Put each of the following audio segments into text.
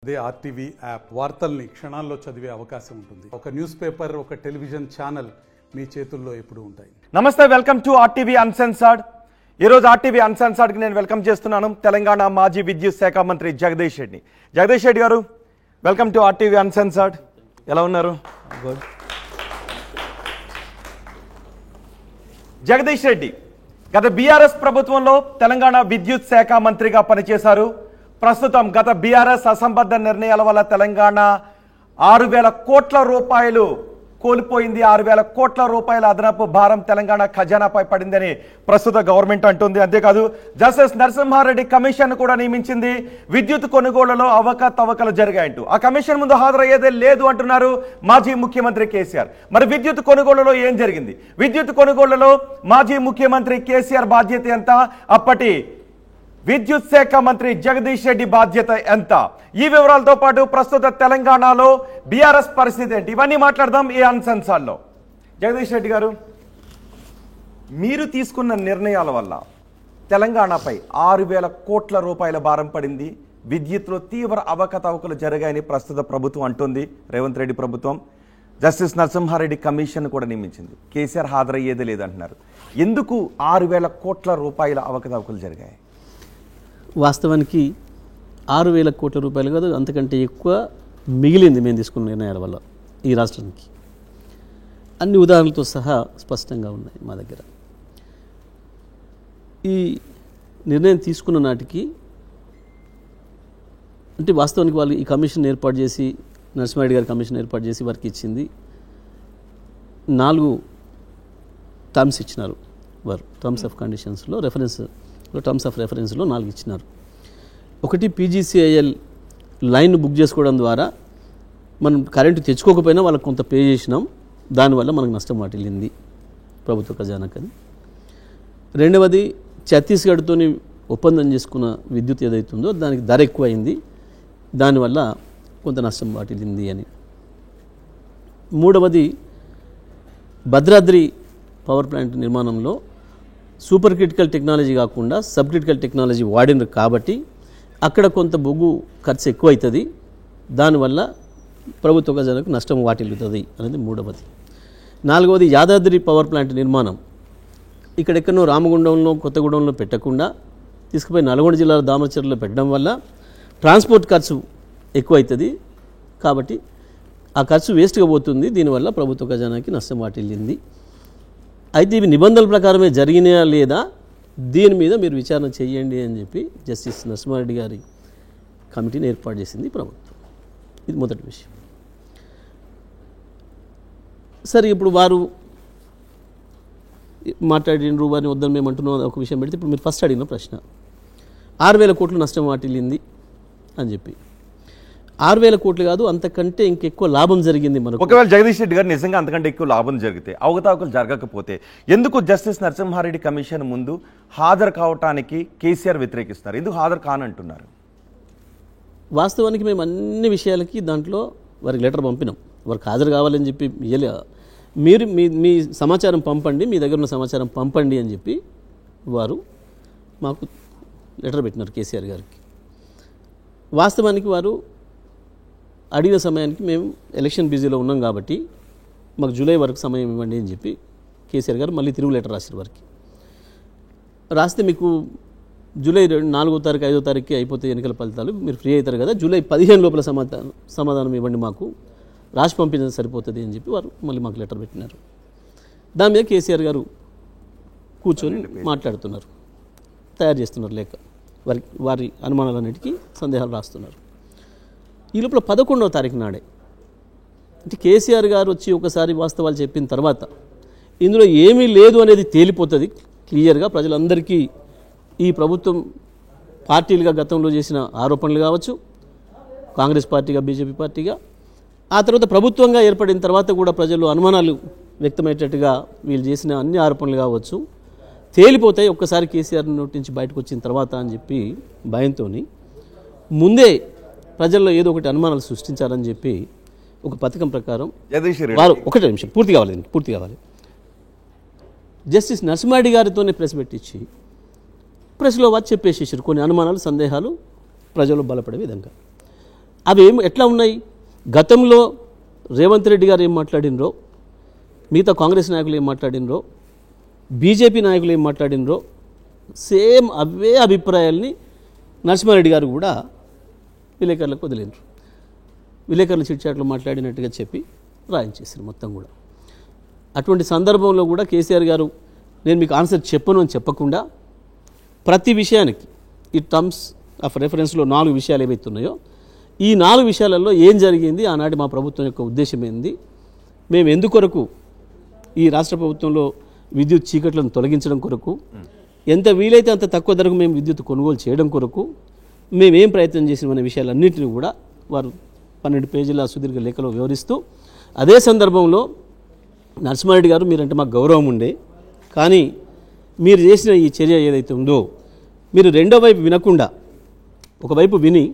అదే RTV app వార్తల్ని క్షణాల్లో చదివే అవకాశం ఉంటుంది. ఒక న్యూస్ పేపర్, ఒక టెలివిజన్ ఛానల్ మీ చేతుల్లో ఎప్పుడూ ఉంటాయి. నమస్తే, వెల్కమ్ టు ఆర్టీవీ అన్సెన్సర్డ్. ఈరోజు ఆర్టీవీ అన్సెన్సర్డ్కి నేను వెల్కమ్ చేస్తున్నాను తెలంగాణ మాజీ విద్యుత్ శాఖ మంత్రి జగదీష్ రెడ్డి. జగదీష్ రెడ్డి గారు, వెల్కమ్ టు ఆర్టీవీ అన్సెన్సర్డ్. ఎలా ఉన్నారు? జగదీష్ రెడ్డి గత బీఆర్ఎస్ ప్రభుత్వంలో తెలంగాణ విద్యుత్ శాఖ మంత్రిగా పనిచేశారు. ప్రస్తుతం గత బీఆర్ఎస్ అసంబద్ధ నిర్ణయాల వల్ల తెలంగాణ 6,000 కోట్ల రూపాయలు కోల్పోయింది. 6,000 కోట్ల రూపాయల అదనపు భారం తెలంగాణ ఖజానాపై పడిందని ప్రస్తుత గవర్నమెంట్ అంటుంది. అంతేకాదు, జస్టిస్ నరసింహారెడ్డి కమిషన్ కూడా నియమించింది. విద్యుత్ కొనుగోళ్లలో అవకతవకలు జరిగాయంటూ ఆ కమిషన్ ముందు హాజరయ్యేదే లేదు అంటున్నారు మాజీ ముఖ్యమంత్రి కేసీఆర్. మరి విద్యుత్ కొనుగోళ్లలో ఏం జరిగింది? విద్యుత్ కొనుగోళ్లలో మాజీ ముఖ్యమంత్రి కేసీఆర్ బాధ్యత ఎంత? అప్పటి విద్యుత్ శాఖ మంత్రి జగదీష్ రెడ్డి బాధ్యత ఎంత? ఈ వివరాలతో పాటు ప్రస్తుత తెలంగాణలో బీఆర్ఎస్ పరిస్థితి ఏంటి, ఇవన్నీ మాట్లాడదాం ఈ అన్సెన్సర్డ్లో. జగదీష్ రెడ్డి గారు, మీరు తీసుకున్న నిర్ణయాల వల్ల తెలంగాణపై 6,000 కోట్ల రూపాయల భారం పడింది. విద్యుత్లో తీవ్ర అవకతవకలు జరిగాయని ప్రస్తుత ప్రభుత్వం అంటుంది. రేవంత్ రెడ్డి ప్రభుత్వం జస్టిస్ నరసింహారెడ్డి కమిషన్ కూడా నియమించింది. కేసీఆర్ హాజరయ్యేది లేదంటున్నారు. ఎందుకు 6,000 కోట్ల రూపాయల అవకతవకలు జరిగాయి? వాస్తవానికి 6,000 కోట్ల రూపాయలు కాదు, అంతకంటే ఎక్కువ మిగిలింది మేము తీసుకున్న నిర్ణయాల వల్ల ఈ రాష్ట్రానికి. అన్ని ఉదాహరణలతో సహా స్పష్టంగా ఉన్నాయి మా దగ్గర. ఈ నిర్ణయం తీసుకున్న నాటికి అంటే వాస్తవానికి వాళ్ళు ఈ కమిషన్ ఏర్పాటు చేసి, నరసింహారెడ్డి గారి కమిషన్ ఏర్పాటు చేసి వారికి ఇచ్చింది 4 టర్మ్స్ ఇచ్చినారు. వారు టర్మ్స్ ఆఫ్ కండిషన్స్లో టర్మ్స్ ఆఫ్ రెఫరెన్స్లో 4 ఇచ్చినారు. ఒకటి, పీజీసీఐఎల్ లైన్ బుక్ చేసుకోవడం ద్వారా మనం కరెంటు తెచ్చుకోకపోయినా వాళ్ళకి కొంత పే చేసినాం, దానివల్ల మనకు నష్టం వాటిల్లింది ప్రభుత్వ ఖజానాకని. రెండవది, ఛత్తీస్గఢ్తో ఒప్పందం చేసుకున్న విద్యుత్ ఏదైతుందో దానికి ధర ఎక్కువ అయింది, దానివల్ల కొంత నష్టం వాటిల్లింది అని. మూడవది, భద్రాద్రి పవర్ ప్లాంట్ నిర్మాణంలో సూపర్ క్రిటికల్ టెక్నాలజీ కాకుండా సబ్ క్రిటికల్ టెక్నాలజీ వాడినారు కాబట్టి అక్కడ కొంత బొగ్గు ఖర్చు ఎక్కువ అవుతుంది, దానివల్ల ప్రభుత్వ ఖజానాకు నష్టం వాటిల్లుతుంది అనేది మూడవది. నాలుగవది, యాదాద్రి పవర్ ప్లాంట్ నిర్మాణం ఇక్కడెక్కడో రామగుండంలో, కొత్తగూడెంలో పెట్టకుండా తీసుకుపోయి నల్గొండ జిల్లాలో దామరచర్లలో పెట్టడం వల్ల ట్రాన్స్పోర్ట్ ఖర్చు ఎక్కువ అవుతుంది, కాబట్టి ఆ ఖర్చు వేస్ట్గా పోతుంది, దీనివల్ల ప్రభుత్వ ఖజానాకి నష్టం వాటిల్లింది. అయితే ఇవి నిబంధనల ప్రకారమే జరిగినాయా లేదా, దీని మీద మీరు విచారణ చేయండి అని చెప్పి జస్టిస్ నరసింహారెడ్డి గారి కమిటీని ఏర్పాటు చేసింది ప్రభుత్వం. ఇది మొదటి విషయం. సరే, ఇప్పుడు వారు మాట్లాడినరు, వారిని వద్దని మేము అంటున్నాం ఒక విషయం పెడితే, ఇప్పుడు మీరు ఫస్ట్ అడిగిన ప్రశ్న 6,000 కోట్లు నష్టం వాటిల్లింది అని చెప్పి. 6,000 కోట్లు కాదు, అంతకంటే ఇంకెక్కువ లాభం జరిగింది మనకు. ఒకవేళ జగదీష్ రెడ్డి గారు నిజంగా అంతకంటే ఎక్కువ లాభం జరిగితే, అవకతవకలు జరగకపోతే ఎందుకు జస్టిస్ నరసింహారెడ్డి కమిషన్ ముందు హాజరు కావటానికి కేసీఆర్ వ్యతిరేకిస్తున్నారు? ఎందుకు హాజరు కానంటున్నారు? వాస్తవానికి మేము అన్ని విషయాలకి దాంట్లో వారికి లెటర్ పంపినాం. వారికి హాజరు కావాలని చెప్పి మీరు మీ సమాచారం పంపండి, మీ దగ్గర ఉన్న సమాచారం పంపండి అని చెప్పి వారు మాకు లెటర్ పెట్టినారు కేసీఆర్ గారికి. వాస్తవానికి వారు అడిగిన సమయానికి మేము ఎలక్షన్ బిజీలో ఉన్నాం కాబట్టి మాకు జూలై వరకు సమయం ఇవ్వండి అని చెప్పి కేసీఆర్ గారు మళ్ళీ తిరుగు లెటర్ రాశారు. వారికి రాస్తే మీకు జూలై 4వ తారీఖు 5వ తారీఖుకి అయిపోతే ఎన్నికల ఫలితాలు, మీరు ఫ్రీ అవుతారు కదా, జూలై 15 లోపల సమాధానం ఇవ్వండి, మాకు రాసి పంపించడం సరిపోతుంది అని చెప్పి వారు మళ్ళీ మాకు లెటర్ పెట్టినారు. దాని మీద కేసీఆర్ గారు కూర్చొని మాట్లాడుతున్నారు, తయారు చేస్తున్నారు లేఖ, వారి అనుమానాలన్నిటికీ సందేహాలు రాస్తున్నారు. ఈ లోపల 11వ తారీఖు నాడే, అంటే కేసీఆర్ గారు వచ్చి ఒకసారి వాస్తవాలు చెప్పిన తర్వాత ఇందులో ఏమీ లేదు అనేది తేలిపోతుంది క్లియర్గా. ప్రజలందరికీ ఈ ప్రభుత్వం పార్టీలుగా గతంలో చేసిన ఆరోపణలు కావచ్చు, కాంగ్రెస్ పార్టీగా, బీజేపీ పార్టీగా, ఆ తర్వాత ప్రభుత్వంగా ఏర్పడిన తర్వాత కూడా ప్రజలు అనుమానాలు వ్యక్తమయ్యేటట్టుగా వీళ్ళు చేసిన అన్ని ఆరోపణలు కావచ్చు తేలిపోతాయి ఒక్కసారి కేసీఆర్ నోటి నుంచి బయటకు వచ్చిన తర్వాత అని చెప్పి భయంతో ముందే ప్రజల్లో ఏదో ఒకటి అనుమానాలు సృష్టించాలని చెప్పి ఒక పథకం ప్రకారం వారు, ఒకటే నిమిషం పూర్తి కావాలి, జస్టిస్ నరసింహారెడ్డి గారితోనే ప్రెస్ పెట్టించి ప్రెస్లో వచ్చి చెప్పేసేసారు కొన్ని అనుమానాలు, సందేహాలు ప్రజలు బలపడే విధంగా. అవి ఎట్లా ఉన్నాయి? గతంలో రేవంత్ రెడ్డి గారు ఏం మాట్లాడినరో, మిగతా కాంగ్రెస్ నాయకులు ఏం మాట్లాడినరో, బీజేపీ నాయకులు ఏం మాట్లాడినరో సేమ్ అవే అభిప్రాయాల్ని నరసింహారెడ్డి గారు కూడా విలేకరులకు వదిలినరు. విలేకరుల చిట్చాట్లో మాట్లాడినట్టుగా చెప్పి రాయించేసారు మొత్తం కూడా. అటువంటి సందర్భంలో కూడా కేసీఆర్ గారు నేను మీకు ఆన్సర్ చెప్పను అని చెప్పకుండా ప్రతి విషయానికి ఈ టర్మ్స్ ఆఫ్ రెఫరెన్స్లో 4 విషయాలు ఏవైతే ఉన్నాయో ఈ 4 విషయాలలో ఏం జరిగింది, ఆనాటి మా ప్రభుత్వం యొక్క ఉద్దేశం ఏంది, మేము ఎందుకొరకు ఈ రాష్ట్ర ప్రభుత్వంలో విద్యుత్ చీకట్లను తొలగించడం కొరకు, ఎంత వీలైతే అంత తక్కువ ధరకు మేము విద్యుత్ కొనుగోలు చేయడం కొరకు మేమేం ప్రయత్నం చేసినామనే విషయాలన్నింటినీ కూడా వారు 12 పేజీల సుదీర్ఘ లేఖలో వివరిస్తూ, అదే సందర్భంలో నరసింహారెడ్డి గారు మీరంటే మాకు గౌరవం ఉండే, కానీ మీరు చేసిన ఈ చర్య ఏదైతే ఉందో మీరు రెండో వైపు వినకుండా ఒకవైపు విని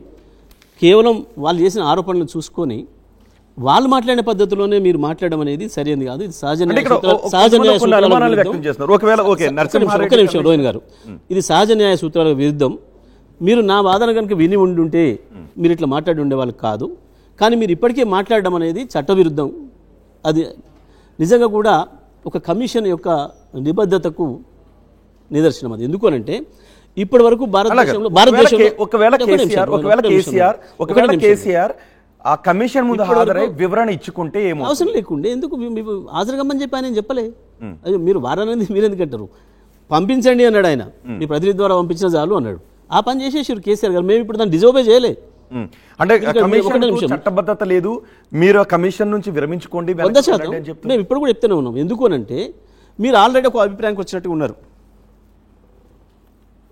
కేవలం వాళ్ళు చేసిన ఆరోపణలను చూసుకొని వాళ్ళు మాట్లాడిన పద్ధతిలోనే మీరు మాట్లాడడం అనేది సరైనది కాదు. ఇది సహజ రోహిన్ గారు, ఇది సహజ న్యాయ సూత్రాల విరుద్ధం. మీరు నా వాదన కనుక విని ఉండుంటే మీరు ఇట్లా మాట్లాడి ఉండేవాళ్ళు కాదు. కానీ మీరు ఇప్పటికే మాట్లాడడం అనేది చట్టవిరుద్ధం. అది నిజంగా కూడా ఒక కమిషన్ యొక్క నిబద్ధతకు నిదర్శనం. అది ఎందుకు అనంటే ఇప్పటి వరకు ఒకవేళ కేసీఆర్ ఆ కమిషన్ ముందు హాజరై వివరణ ఇచ్చుకుంటే ఏమో అవసరం లేకుండే ఎందుకు హాజరుగమ్మని చెప్పి ఆయన చెప్పలే. అయ్యో మీరు వారానికి మీరు ఎందుకంటారు, పంపించండి అన్నాడు ఆయన, మీ ప్రతినిధి ద్వారా పంపించిన చాలు అన్నాడు. ఆ పని చేసేసారు కేసీఆర్ గారు. మేము ఇప్పుడు దాన్ని డిజోబే చేయలే. అంటే చట్టబద్ధత లేదు, మీరు కమిషన్ నుంచి విరమించుకోండి. 100% మేము ఇప్పుడు కూడా చెప్తూనే ఉన్నాం. ఎందుకు అనంటే మీరు ఆల్రెడీ ఒక అభిప్రాయానికి వచ్చినట్టుగా ఉన్నారు.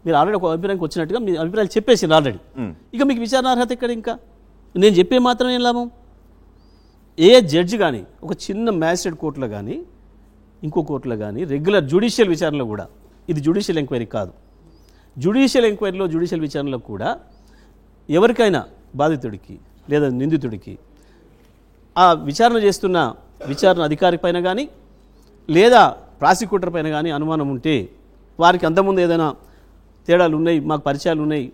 మీరు ఆల్రెడీ ఒక అభిప్రాయానికి వచ్చినట్టుగా మీ అభిప్రాయాలు చెప్పేసారు ఆల్రెడీ. ఇక మీకు విచారణ అర్హత ఎక్కడ? ఇంకా నేను చెప్పే మాత్రం ఏం లాభం? ఏ జడ్జి కానీ ఒక చిన్న మ్యాజిస్ట్రేట్ కోర్టులో కానీ ఇంకో కోర్టులో కానీ రెగ్యులర్ జ్యుడిషియల్ విచారణలో కూడా, ఇది జ్యుడిషియల్ ఎంక్వైరీ కాదు, జ్యుడిషియల్ ఎంక్వైరీలో జ్యుడిషియల్ విచారణలో కూడా ఎవరికైనా బాధితుడికి లేదా నిందితుడికి ఆ విచారణ చేస్తున్న విచారణ అధికారి పైన కానీ లేదా ప్రాసిక్యూటర్ పైన కానీ అనుమానం ఉంటే, వారికి అంతకుముందు ఏదైనా తేడాలు ఉన్నాయి, మాకు పరిచయాలు ఉన్నాయి,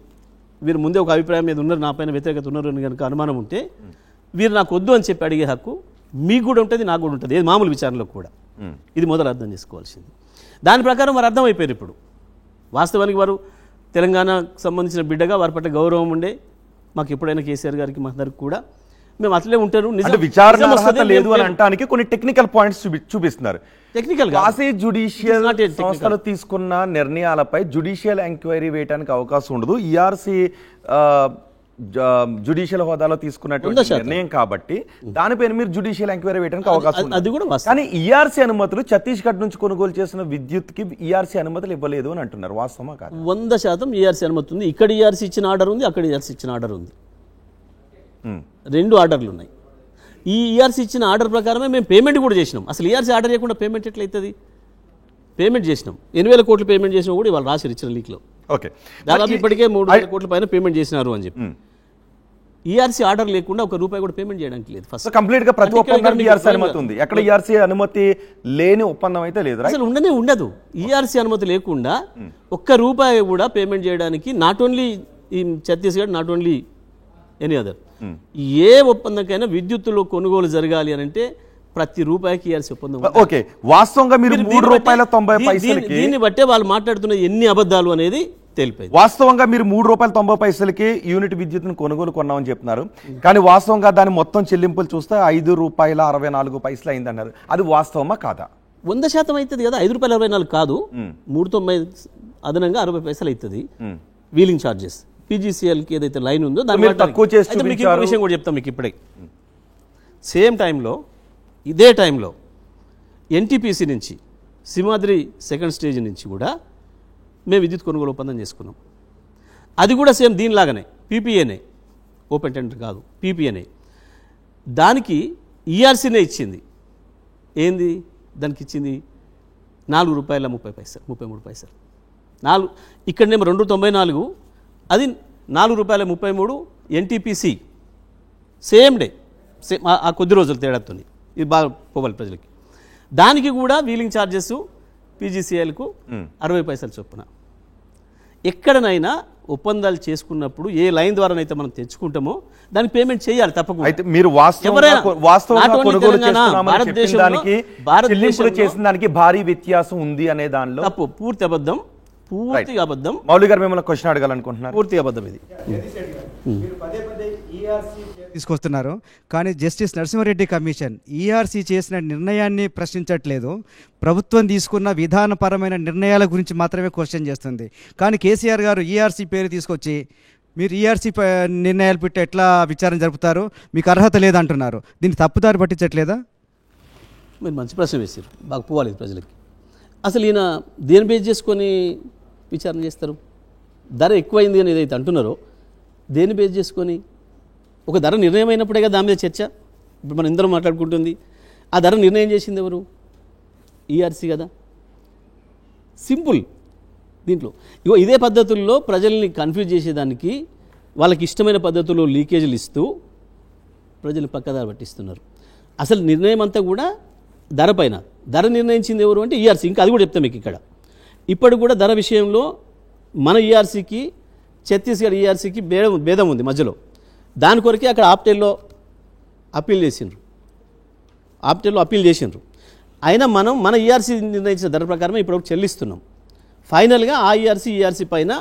వీరు ముందే ఒక అభిప్రాయం మీద ఉన్నారు, నా పైన వ్యతిరేకత ఉన్నారు అని కనుక అనుమానం ఉంటే వీరు నాకు వద్దు అని చెప్పి అడిగే హక్కు మీకు కూడా ఉంటుంది, నాకు కూడా ఉంటుంది, ఏది మామూలు విచారణలో కూడా. ఇది మొదలు అర్థం చేసుకోవాల్సింది. దాని ప్రకారం వారు అర్థమైపోయారు. ఇప్పుడు వాస్తవానికి వారు తెలంగాణకు సంబంధించిన బిడ్డగా వారి పట్ల గౌరవం ఉండే, మాకు ఎప్పుడైనా కేసీఆర్ గారికి మా అందరికి కూడా మేము అట్లే ఉంటారు. విచారణ అర్హత లేదు అని అంటానికి కొన్ని టెక్నికల్ పాయింట్స్ చూపిస్తున్నారు. టెక్నికల్ జ్యుడిషియల్ సంస్థలు తీసుకున్న నిర్ణయాలపై జ్యుడిషియల్ ఎంక్వైరీ వేయడానికి అవకాశం ఉండదు. ఈఆర్సీ జ్యుడిషియల్ హోదాలో తీసుకున్నటువంటి నిర్ణయం కాబట్టి దానిపైన మీరు జ్యుడిషియల్ ఎంక్వైరీ వేయడానికి అవకాశం ఉంది. కానీ ఈఆర్సీ అనుమతులు ఛత్తీస్గఢ్ నుంచి కొనుగోలు చేసిన విద్యుత్ కి ఈఆర్సీ అనుమతులు ఇవ్వలేదు అని అంటున్నారు. వాస్తవమా కాదు? 100% ఈఆర్సీ అనుమతి ఉంది. ఇక్కడ ఈఆర్సీ ఇచ్చిన ఆర్డర్ ఉంది, అక్కడ ఈఆర్సీ ఇచ్చిన ఆర్డర్ ఉంది. 2 ఆర్డర్లు ఉన్నాయి. ఈ ఈఆర్సీ ఇచ్చిన ఆర్డర్ ప్రకారమే మేము పేమెంట్ కూడా చేసినాం. అసలు ఈఆర్సీ ఆర్డర్ చేయకుండా పేమెంట్ ఎట్లయితుంది? పేమెంట్ చేసినాం, 8,000 కోట్లు పేమెంట్ చేసినా కూడా ఇవాళ రాసి ఇచ్చిన లీక్లో దాదాపు ఇప్పటికే 3,000 కోట్ల పైన పేమెంట్ చేసినారు అని చెప్పి. ఈఆర్సీ ఆర్డర్ లేకుండా ₹1 కూడా పేమెంట్ చేయడానికి లేదు. ఫస్ట్ కంప్లీట్ గా ప్రతి ఒప్పందానికి ఈఆర్సీ అనుమతి ఉంది. ఎక్కడ ఈఆర్సీ అనుమతి లేని ఒప్పందం అయితే లేదు, అసలు ఉండదు. ఈఆర్సీ అనుమతి లేకుండా ₹1 కూడా పేమెంట్ చేయడానికి నాట్ ఓన్లీ ఈ Chhattisgarh, not only any other, ఏ ఒప్పందంకైనా విద్యుత్తులో కొనుగోలు జరగాలి అని అంటే ప్రతి రూపాయికి ఈఆర్సీ ఒప్పందం. ఓకే, వాస్తవంగా మీరు ₹3.90 దీన్ని బట్టే వాళ్ళు మాట్లాడుతున్న ఎన్ని అబద్ధాలు అనేది తెలిపోయింది. వాస్తవంగా మీరు ₹3.90 యూనిట్ విద్యుత్తును కొనుగోలు కొన్నామని చెప్తున్నారు. కానీ వాస్తవంగా దాని మొత్తం చెల్లింపులు చూస్తే ₹5.64 అయిందన్నారు. అది వాస్తవమా కాదా? 100% అవుతుంది కదా. ₹5.64 కాదు, 3.90 అదనంగా 60 పైసలు అవుతుంది వీలింగ్ ఛార్జెస్. పీజీసీఎల్కి ఏదైతే లైన్ ఉందో దాన్ని తక్కువ చేసి మీకు ఇంకో విషయం కూడా చెప్తాం మీకు ఇప్పుడే. సేమ్ టైంలో ఇదే టైంలో ఎన్టీపీసీ నుంచి సింహాద్రి సెకండ్ స్టేజ్ నుంచి కూడా మేము విద్యుత్ కొనుగోలు ఒప్పందం చేసుకున్నాం. అది కూడా సేమ్ దీనిలాగానే పీపీఏనే, ఓపెన్ టెండర్ కాదు, పీపీఏనే. దానికి ఈఆర్సీనే ఇచ్చింది. ఏంది దానికి ఇచ్చింది? ₹4.30, 33 ఇక్కడనేమో 2.94, అది ₹4.33 ఎన్టీపీసీ సేమ్ డే, సేమ్ ఆ కొద్ది రోజుల తేడాతో. ఇది బాగా పోవాలి ప్రజలకి. దానికి కూడా వీలింగ్ ఛార్జెస్ పీజీసీఎల్కు 60 పైసలు చొప్పున. ఎక్కడనైనా ఒప్పందాలు చేసుకున్నప్పుడు ఏ లైన్ ద్వారానైతే మనం తెచ్చుకుంటామో దానికి పేమెంట్ చేయాలి తప్పకుండా. అయితే మీరు వాస్తవంగా కొనుగోలు చేస్తున్నామని చెప్పిన దానికి చెల్లింపులు చేసిన దానికి భారీ వ్యత్యాసం ఉంది అనే దానిలో తప్పు, పూర్తి అబద్ధం, పూర్తిగా అబద్ధం. మౌలి గారు మిమ్మల్ని క్వశ్చన్ అడగాలనుకుంటున్నారు. పూర్తిగా అబద్ధం ఇది. తీసుకొస్తున్నారు కానీ జస్టిస్ నరసింహారెడ్డి కమిషన్ ఈఆర్సీ చేసిన నిర్ణయాన్ని ప్రశ్నించట్లేదు, ప్రభుత్వం తీసుకున్న విధానపరమైన నిర్ణయాల గురించి మాత్రమే క్వశ్చన్ చేస్తుంది. కానీ కేసీఆర్ గారు ఈఆర్సీ పేరు తీసుకొచ్చి మీరు ఈఆర్సీ నిర్ణయాలు పెట్టి ఎట్లా విచారణ జరుపుతారు, మీకు అర్హత లేదంటున్నారు. దీన్ని తప్పుదారి పట్టించట్లేదా? మీరు మంచి ప్రశ్న వేశారు, బాగా పోవాలి ప్రజలకి. అసలు ఈయన దేని బేస్ చేసుకొని విచారణ చేస్తారు? ధర ఎక్కువైంది అని ఏదైతే అంటున్నారో దేని బేస్ చేసుకొని? ఒక ధర నిర్ణయం అయినప్పుడే కదా దాని మీద చర్చ. ఇప్పుడు మనం అందరం మాట్లాడుకుంటుంది ఆ ధర నిర్ణయం చేసింది ఎవరు? ఈఆర్సీ కదా. సింపుల్. దీంట్లో ఇగో ఇదే పద్ధతుల్లో ప్రజల్ని కన్ఫ్యూజ్ చేసేదానికి వాళ్ళకి ఇష్టమైన పద్ధతుల్లో లీకేజీలు ఇస్తూ ప్రజలు పక్కదారి పట్టిస్తున్నారు. అసలు నిర్ణయం అంతా కూడా ధర పైన. ధర నిర్ణయించింది ఎవరు అంటే ఈఆర్సీ. ఇంకా అది కూడా చెప్తాం మీకు ఇక్కడ. ఇప్పటికి కూడా ధర విషయంలో మన ఈఆర్సీకి ఛత్తీస్గఢ్ ఈఆర్సీకి భేదం ఉంది మధ్యలో. దాని కొరకే అక్కడ ఆప్టెల్లో అప్పీల్ చేసిండ్రు. అయినా మనం మన ఈఆర్సీ నిర్ణయించిన ధర ప్రకారమే ఇప్పుడు చెల్లిస్తున్నాం. ఫైనల్గా ఆ ఈఆర్సీ పైన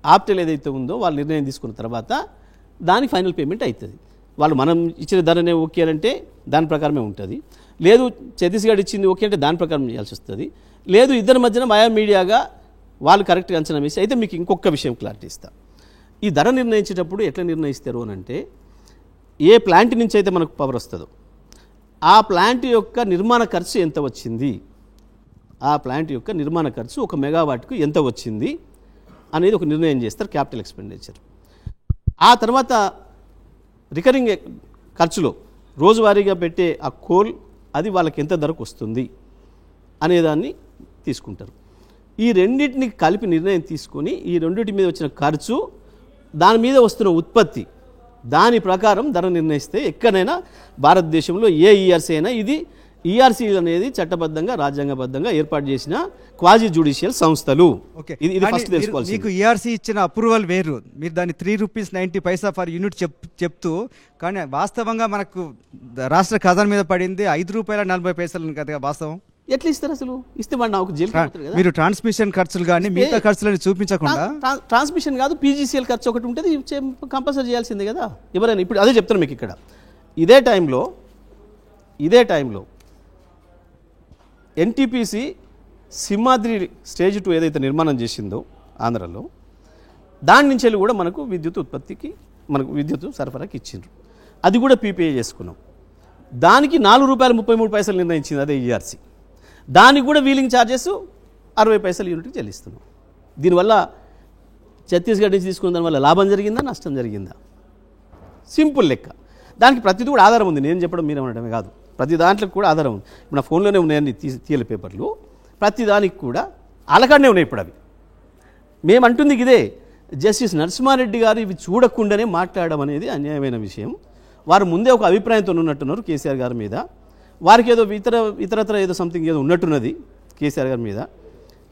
ఆప్టెల్ ఏదైతే ఉందో వాళ్ళు నిర్ణయం తీసుకున్న తర్వాత దానికి ఫైనల్ పేమెంట్ అవుతుంది. వాళ్ళు మనం ఇచ్చిన ధరనే ఓకే అంటే దాని ప్రకారమే ఉంటుంది. లేదు ఛత్తీస్గఢ్ ఇచ్చింది ఓకే అంటే దాని ప్రకారం చేయాల్సి వస్తుంది. లేదు ఇద్దరి మధ్యన వయా మీడియాగా వాళ్ళు కరెక్ట్గా అంచనా వేసి. అయితే మీకు ఇంకొక విషయం క్లారిటీ ఇస్తా. ఈ ధర నిర్ణయించేటప్పుడు ఎట్లా నిర్ణయిస్తారు అని అంటే ఏ ప్లాంట్ నుంచి అయితే మనకు పవర్ వస్తుందో ఆ ప్లాంట్ యొక్క నిర్మాణ ఖర్చు ఎంత వచ్చింది, ఆ ప్లాంట్ యొక్క నిర్మాణ ఖర్చు 1 మెగావాట్కు ఎంత వచ్చింది అనేది ఒక నిర్ణయం చేస్తారు, క్యాపిటల్ ఎక్స్పెండిచర్. ఆ తర్వాత రికరింగ్ ఖర్చులో రోజువారీగా పెట్టే ఆ కోల్ అది వాళ్ళకి ఎంత ధరకు వస్తుంది అనేదాన్ని తీసుకుంటారు. ఈ రెండింటిని కలిపి నిర్ణయం తీసుకొని ఈ రెండింటి మీద వచ్చిన ఖర్చు దాని మీద వస్తున్న ఉత్పత్తి దాని ప్రకారం ధర నిర్ణయిస్తే ఎక్కడైనా భారతదేశంలో ఏ ఈఆర్సీ అయినా ఇది ఈఆర్సీ అనేది చట్టబద్ధంగా రాజ్యాంగబద్ధంగా ఏర్పాటు చేసిన క్వాజీ జ్యుడిషియల్ సంస్థలు. ఇది ఫస్ట్ తెలుసుకోవాలి. మీకు ఈఆర్సీ ఇచ్చిన అప్రూవల్ వేరు, మీరు దాన్ని ₹3.90 ఫర్ యూనిట్ చెప్తూ, కానీ వాస్తవంగా మనకు రాష్ట్ర ఖజానా మీద పడింది ₹5.40 కదా వాస్తవం. ఎట్లా ఇస్తారు అసలు? ఇస్తే వాడు నాకు జైలు కదా. మీరు ట్రాన్స్మిషన్ ఖర్చులు కానీ మిగతా ఖర్చులను చూపించకుండా ట్రాన్స్మిషన్ కాదు పీజీసీఎల్ ఖర్చు ఒకటి ఉంటుంది, కంపల్సరీ చేయాల్సిందే కదా ఎవరైనా. ఇప్పుడు అదే చెప్తాను మీకు ఇక్కడ. ఇదే టైంలో ఎన్టీపీసీ సింహాద్రి స్టేజ్ 2 ఏదైతే నిర్మాణం చేసిందో ఆంధ్రలో దాని నుంచి వెళ్ళి కూడా మనకు విద్యుత్ ఉత్పత్తికి మనకు విద్యుత్ సరఫరాకి ఇచ్చిండ్రు. అది కూడా పీపీఏ చేసుకున్నాం. దానికి ₹4.33 నిర్ణయించింది అదే ఈఆర్సీ. దానికి కూడా వీలింగ్ ఛార్జెస్ 60 పైసలు యూనిట్కి చెల్లిస్తున్నాం. దీనివల్ల ఛత్తీస్గఢ్ నుంచి తీసుకున్న దానివల్ల లాభం జరిగిందా నష్టం జరిగిందా? సింపుల్ లెక్క. దానికి ప్రతిదీ కూడా ఆధారం ఉంది. నేను చెప్పడం మీరు అనడమే కాదు, ప్రతి దాంట్లో కూడా ఆధారం ఉంది. ఇప్పుడు నా ఫోన్లోనే ఉన్నాయని తీయాలి పేపర్లు, ప్రతి దానికి కూడా అలకాడనే ఉన్నాయి. ఇప్పుడు అవి మేమంటుంది ఇదే. జస్టిస్ నరసింహారెడ్డి గారు ఇవి చూడకుండానే మాట్లాడడం అనేది అన్యాయమైన విషయం. వారు ముందే ఒక అభిప్రాయంతో ఉన్నట్టున్నారు కేసీఆర్ గారి మీద. వారికి ఏదో ఇతరత్ర ఏదో సంథింగ్ ఏదో ఉన్నట్టున్నది కేసీఆర్ గారి మీద.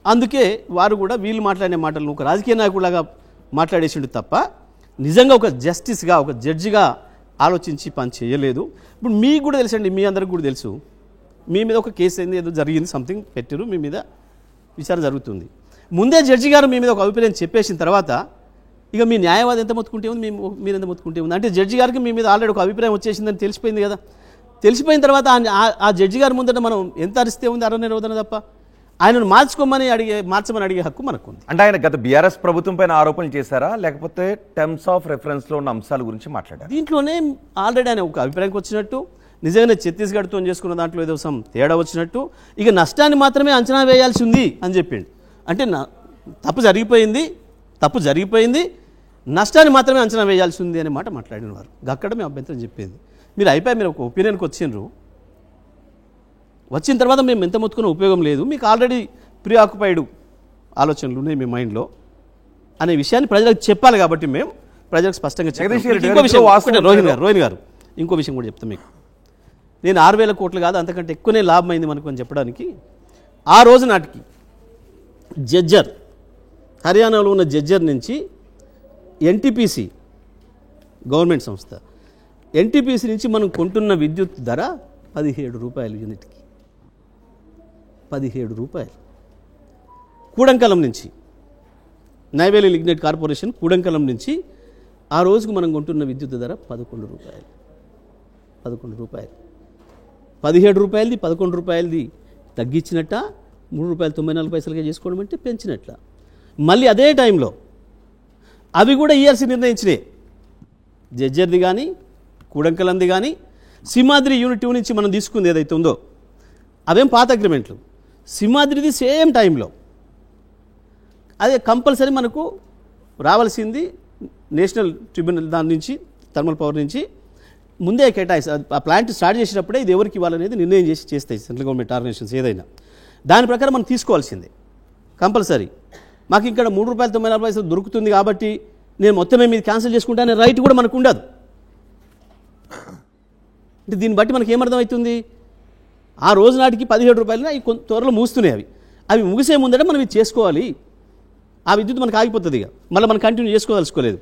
అందుకే వారు కూడా వీళ్ళు మాట్లాడే మాటలను ఒక రాజకీయ నాయకుడిలాగా మాట్లాడేసిండు తప్ప నిజంగా ఒక జస్టిస్గా ఒక జడ్జిగా ఆలోచించి పని చేయలేదు. ఇప్పుడు మీకు కూడా తెలుసండి, మీ అందరికి కూడా తెలుసు, మీ మీద ఒక కేసు అయింది, ఏదో జరిగింది, సంథింగ్ పెట్టారు, మీ మీద విచారణ జరుగుతుంది. ముందే జడ్జి గారు మీ మీద ఒక అభిప్రాయం చెప్పేసిన తర్వాత ఇక మీ న్యాయవాది ఎంత మొత్తుకుంటే ఉంది, మీరు ఎంత మొత్తుకుంటే ఉంది. అంటే జడ్జి గారికి మీ మీద ఆల్రెడీ ఒక అభిప్రాయం వచ్చేసిందని తెలిసిపోయింది కదా. తెలిసిపోయిన తర్వాత ఆ జడ్జి గారి ముందట మనం ఎంత అరిస్తే ఉంది అరనిరోధన తప్ప ఆయనను మార్చమని అడిగే హక్కు మనకు ఉంది. అంటే ఆయన గత బీఆర్ఎస్ ప్రభుత్వం పైన ఆరోపణలు చేశారా, లేకపోతే టర్మ్స్ ఆఫ్ రెఫరెన్స్లో ఉన్న అంశాల గురించి మాట్లాడారు? దీంట్లోనే ఆల్రెడీ ఆయన ఒక అభిప్రాయంకి వచ్చినట్టు, నిజంగానే ఛత్తీస్గఢ్తో చేసుకున్న దాంట్లో ఏదో తేడా వచ్చినట్టు, ఇక నష్టాన్ని మాత్రమే అంచనా వేయాల్సి ఉంది అని చెప్పిండు. అంటే తప్పు జరిగిపోయింది, నష్టాన్ని మాత్రమే అంచనా వేయాల్సి ఉంది అనే మాట మాట్లాడిన వారు. అక్కడ మేము అభ్యంతరం చెప్పింది. మీరు మీరు ఒక ఒపీనియన్కి వచ్చిన తర్వాత మేము ఎంత మొత్తుకున్న ఉపయోగం లేదు, మీకు ఆల్రెడీ ప్రీ ఆక్యుపైడ్ ఆలోచనలు ఉన్నాయి మీ మైండ్లో అనే విషయాన్ని ప్రజలకు చెప్పాలి. కాబట్టి మేము ప్రజలకు స్పష్టంగా రోహిణ్ గారు ఇంకో విషయం కూడా చెప్తాను మీకు. నేను 6,000 కోట్లు కాదు అంతకంటే ఎక్కువనే లాభం అయింది మనకు అని చెప్పడానికి ఆ రోజు నాటికి హర్యానాలో ఉన్న జడ్జర్ నుంచి ఎన్టీపీసీ గవర్నమెంట్ సంస్థ, ఎన్టీపీసీ నుంచి మనం కొంటున్న విద్యుత్ ధర 17 రూపాయలు యూనిట్కి. 17 రూపాయలు. కూడంకలం నుంచి, నైవేలి లిగ్నైట్ కార్పొరేషన్ కూడంకలం నుంచి ఆ రోజుకు మనం కొంటున్న విద్యుత్ ధర 11 రూపాయలు. 11 రూపాయలు. 17 రూపాయలది 11 రూపాయలది తగ్గించినట్ట, 3 రూపాయలు 94 పైసలుగా చేసుకోవడం అంటే పెంచినట్ల. మళ్ళీ అదే టైంలో అవి కూడా ఈఆర్సీ నిర్ణయించినాయి. జడ్జర్ది కానీ, కూడంకలంది కానీ, సింహాద్రి యూనిట్ 2 నుంచి మనం తీసుకుంది ఏదైతే ఉందో అవేం పాత అగ్రిమెంట్లు. సింహాద్రిది సేమ్ టైంలో అదే కంపల్సరీ మనకు రావాల్సింది నేషనల్ ట్రిబ్యునల్ దాని నుంచి, థర్మల్ పవర్ నుంచి ముందే కేటాయిస్తారు. ఆ ప్లాంట్ స్టార్ట్ చేసేటప్పుడే ఇది ఎవరికి ఇవ్వాలనేది నిర్ణయం చేస్తాయి సెంట్రల్ గవర్నమెంట్ ఆర్గనైజేషన్స్ ఏదైనా. దాని ప్రకారం మనం తీసుకోవాల్సిందే కంపల్సరీ. మాకు ఇక్కడ 3 రూపాయలు 94 పైసలు దొరుకుతుంది కాబట్టి నేను మొత్తమే మీద క్యాన్సిల్ చేసుకుంటానే రైట్ కూడా మనకు ఉండదు. అంటే దీన్ని బట్టి మనకి ఏమర్థమవుతుంది, ఆ రోజు నాటికి 17 రూపాయలు అవి త్వరలో మూస్తున్నాయి. అవి ముగిసే ముందట మనం ఇది చేసుకోవాలి. ఆ విద్యుత్ మనకు ఆగిపోతుంది. ఇక మళ్ళీ మనం కంటిన్యూ చేసుకోదలుచుకోలేదు.